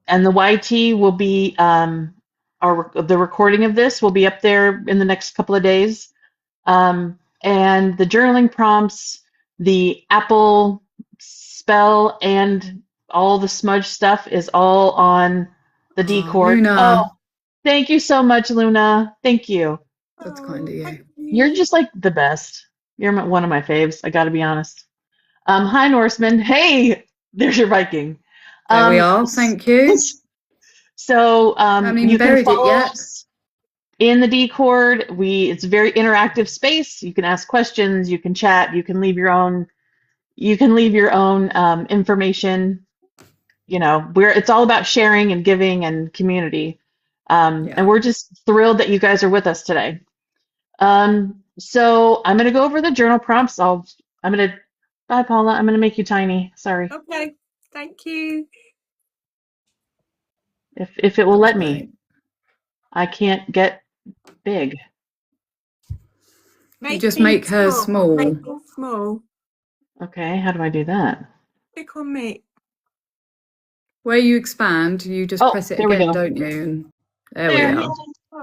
S1: and the YT will be, the recording of this will be up there in the next couple of days. And the journaling prompts, the Apple spell, and all the smudge stuff is all on the Discord.
S2: Luna.
S1: Oh, thank you so much, Luna. Thank you.
S2: That's kind of you.
S3: Thank
S1: You're just like the best. You're one of my faves. I got to be honest. Hi, Norseman. Hey, there's your Viking.
S2: There we are. Thank you.
S1: So
S2: haven't even
S1: you can
S2: buried it
S1: follow
S2: yet.
S1: us in the Discord. It's a very interactive space. You can ask questions. You can chat. You can leave your own. Information. It's all about sharing and giving and community. And we're just thrilled that you guys are with us today. So I'm going to go over the journal prompts. Bye, Paula. I'm going to make you tiny. Sorry.
S3: Okay. Thank you.
S1: If it will let me. I can't get big.
S2: You just make her small.
S3: Make her small.
S1: Okay, how do I do that?
S3: Click on me.
S2: Where you expand, you just press it
S1: there we
S2: again,
S1: go.
S2: don't you? And there we are.
S1: Okay.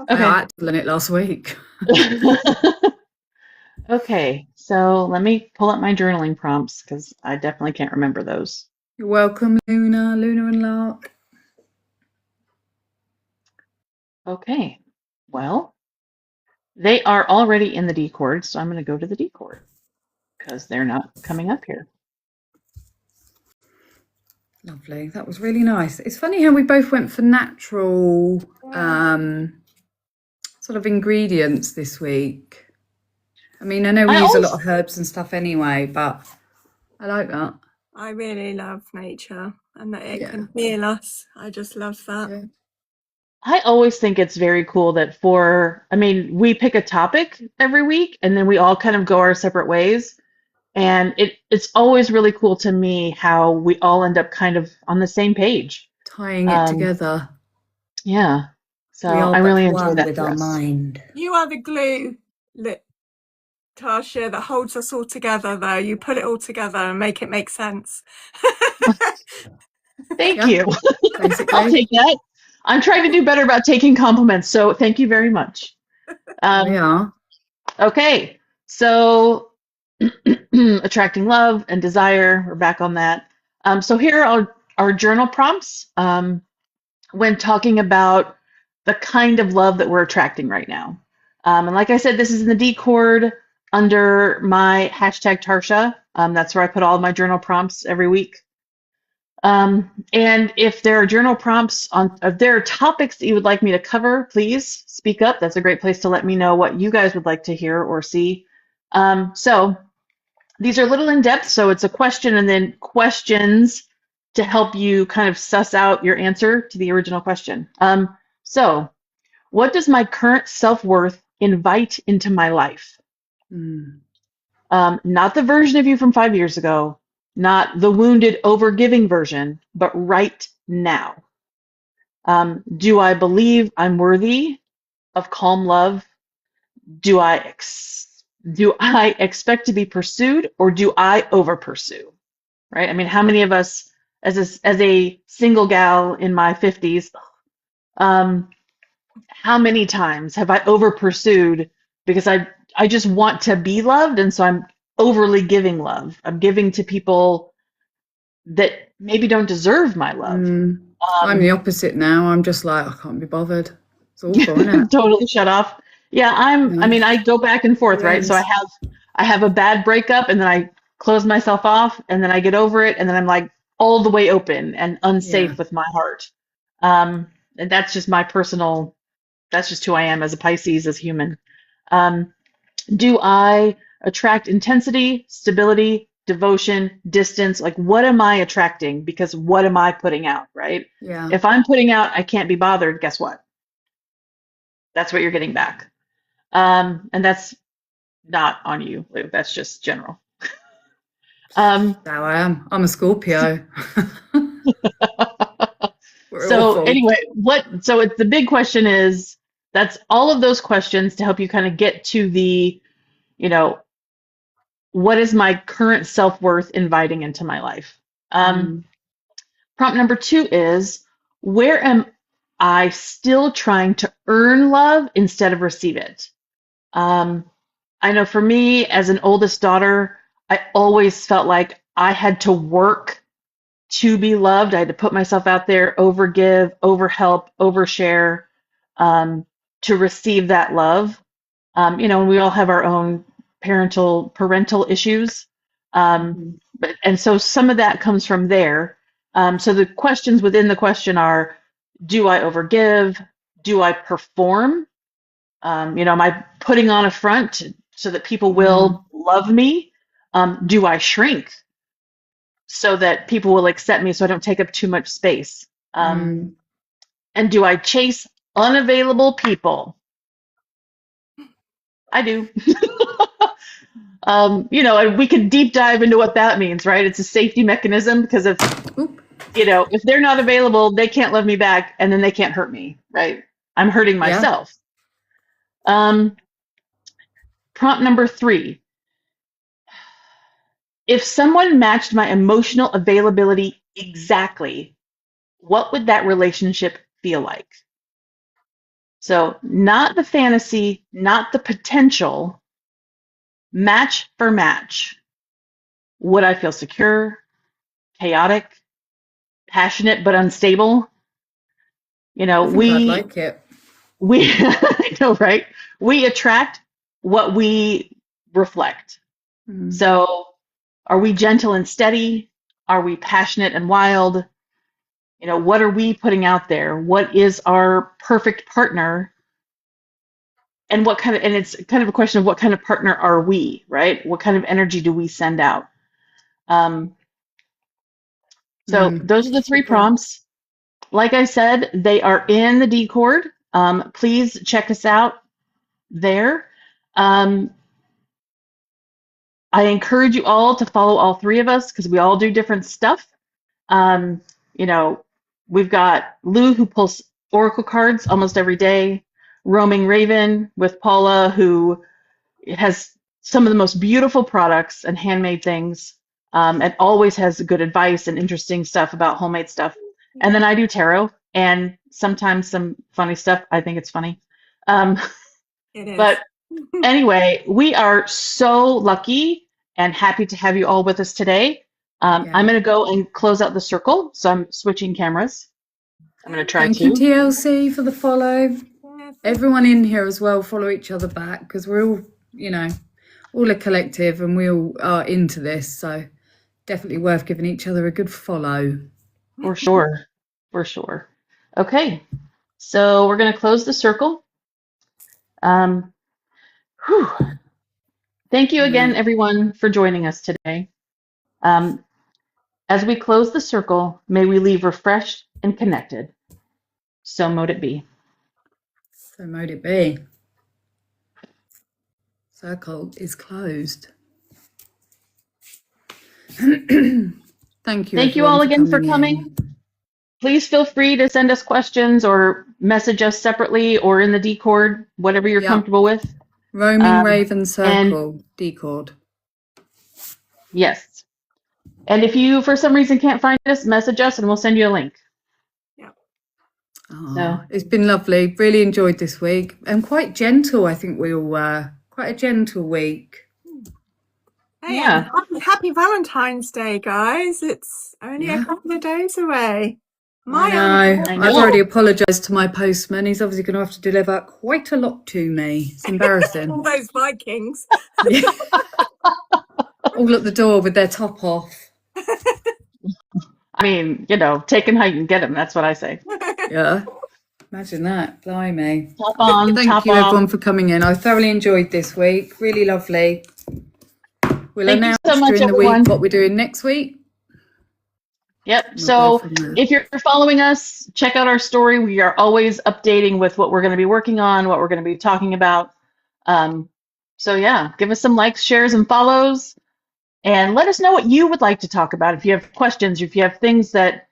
S2: I had to learn it last week.
S1: Okay, so let me pull up my journaling prompts because I definitely can't remember those.
S2: You're welcome, Luna and Lark.
S1: Okay, well, they are already in the Discord, so I'm going to go to the Discord because they're not coming up here.
S2: Lovely. That was really nice. It's funny how we both went for natural sort of ingredients this week. I mean, I know we use a lot of herbs and stuff anyway, but I like that.
S3: I really love nature and that it can heal us. I just love that.
S2: Yeah.
S1: I always think it's very cool that we pick a topic every week and then we all kind of go our separate ways. And it's always really cool to me how we all end up kind of on the same page.
S2: Tying it together.
S1: Yeah. So I really enjoy that.
S2: With our mind.
S3: You are the glue, Tasha, that holds us all together, though. You put it all together and make it make sense.
S1: Thank you.
S2: Basically.
S1: I'll take that. I'm trying to do better about taking compliments, so thank you very much.
S2: Yeah.
S1: Okay, so attracting love and desire, we're back on that. So here are our journal prompts when talking about the kind of love that we're attracting right now. And like I said, this is in the Discord under my hashtag Tarsha. That's where I put all of my journal prompts every week. And if there are journal prompts if there are topics that you would like me to cover, please speak up. That's a great place to let me know what you guys would like to hear or see. So these are a little in depth, so it's a question and then questions to help you kind of suss out your answer to the original question. So what does my current self-worth invite into my life? Not the version of you from 5 years ago, not the wounded, overgiving version, but right now. Do I believe I'm worthy of calm love? Do I expect to be pursued, or do I over pursue? Right? I mean, how many of us, as a single gal in my 50s, how many times have I over pursued because I just want to be loved, and so I'm overly giving love. I'm giving to people that maybe don't deserve my love.
S2: I'm the opposite now. I'm just like, I can't be bothered. It's awful, isn't it?
S1: Totally shut off. Yeah, I mean, I go back and forth, right? So I have a bad breakup, and then I close myself off, and then I get over it, and then I'm like all the way open and unsafe with my heart. And that's just my personal, that's just who I am as a Pisces, as human. Do I attract intensity, stability, devotion, distance? Like, what am I attracting? Because what am I putting out, right?
S2: Yeah.
S1: If I'm putting out, I can't be bothered, guess what? That's what you're getting back. And that's not on you. Like, that's just general.
S2: How I am. I'm a Scorpio.
S1: So anyway, so it's the big question is, that's all of those questions to help you kind of get to the, what is my current self-worth inviting into my life? Prompt number 2 is, where am I still trying to earn love instead of receive it? I know for me, as an oldest daughter, I always felt like I had to work to be loved. I had to put myself out there, overgive, overhelp, overshare, to receive that love. And we all have our own parental issues. And so some of that comes from there. So the questions within the question are, do I overgive? Do I perform? Am I putting on a front so that people will love me? Do I shrink so that people will accept me so I don't take up too much space? And do I chase unavailable people? I do. And we could deep dive into what that means, right? It's a safety mechanism, because if they're not available, they can't love me back, and then they can't hurt me, right? I'm hurting myself. Prompt number 3. If someone matched my emotional availability exactly, what would that relationship feel like? So not the fantasy, not the potential, match for match. Would I feel secure, chaotic, passionate but unstable?
S2: I think I'd like it.
S1: I know, right? We attract what we reflect. So are we gentle and steady? Are we passionate and wild? What are we putting out there? What is our perfect partner? And it's kind of a question of what kind of partner are we, right? What kind of energy do we send out? So those are the 3 prompts. Like I said, they are in the Discord. Please check us out there. I encourage you all to follow all 3 of us, because we all do different stuff. We've got Lou, who pulls oracle cards almost every day. Roaming Raven with Paula, who has some of the most beautiful products and handmade things, and always has good advice and interesting stuff about homemade stuff. And then I do tarot, and sometimes some funny stuff. I think it's funny.
S3: It is.
S1: But anyway, we are so lucky and happy to have you all with us today. I'm going to go and close out the circle, so I'm switching cameras. I'm going to try
S2: Thank you, TLC, for the follow. Everyone in here as well, follow each other back, because we're all, all a collective, and we all are into this. So definitely worth giving each other a good follow.
S1: For sure. For sure. Okay. So we're going to close the circle. Thank you again, everyone, for joining us today. As we close the circle, may we leave refreshed and connected. So mote it be.
S2: So mote it be. Circle is closed. Thank you.
S1: Thank you all again for
S2: in.
S1: coming. Please feel free to send us questions or message us separately or in the Discord, whatever you're comfortable with.
S2: Roaming Raven Circle, Discord.
S1: Yes. And if you, for some reason, can't find us, message us and we'll send you a link.
S2: It's been lovely. Really enjoyed this week. And quite gentle, I think we all were. Quite a gentle week.
S3: Hey, happy Valentine's Day, guys. It's only a couple of days away.
S2: I know. I've already apologised to my postman. He's obviously going to have to deliver quite a lot to me. It's embarrassing.
S3: All those Vikings.
S2: All at the door with their top off.
S1: I mean, take 'em how you can get 'em. That's what I say.
S2: Yeah. Imagine that. Blimey.
S1: Top on,
S2: Thank you, everyone, for coming in. I thoroughly enjoyed this week. Really lovely. We'll announce during the week what we're doing next week.
S1: Yep. So if you're following us, check out our story. We are always updating with what we're going to be working on, what we're going to be talking about. So yeah, give us some likes, shares, and follows. And let us know what you would like to talk about. If you have questions, if you have things that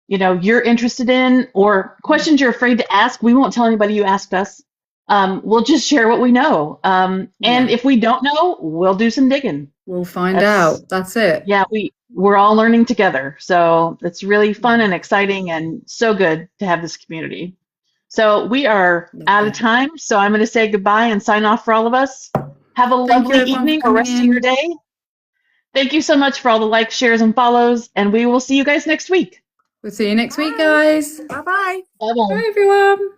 S1: you're interested in, or questions you're afraid to ask, we won't tell anybody you asked us. We'll just share what we know. And if we don't know, we'll do some digging.
S2: We'll find out. That's it.
S1: Yeah, we're all learning together. So it's really fun and exciting and so good to have this community. So we are out of time. So I'm going to say goodbye and sign off for all of us. Have a lovely evening or rest of your day. Thank you so much for all the likes, shares, and follows. And we will see you guys next week.
S2: We'll see you next week, guys.
S3: Bye-bye.
S1: Bye-bye.
S2: Bye, everyone.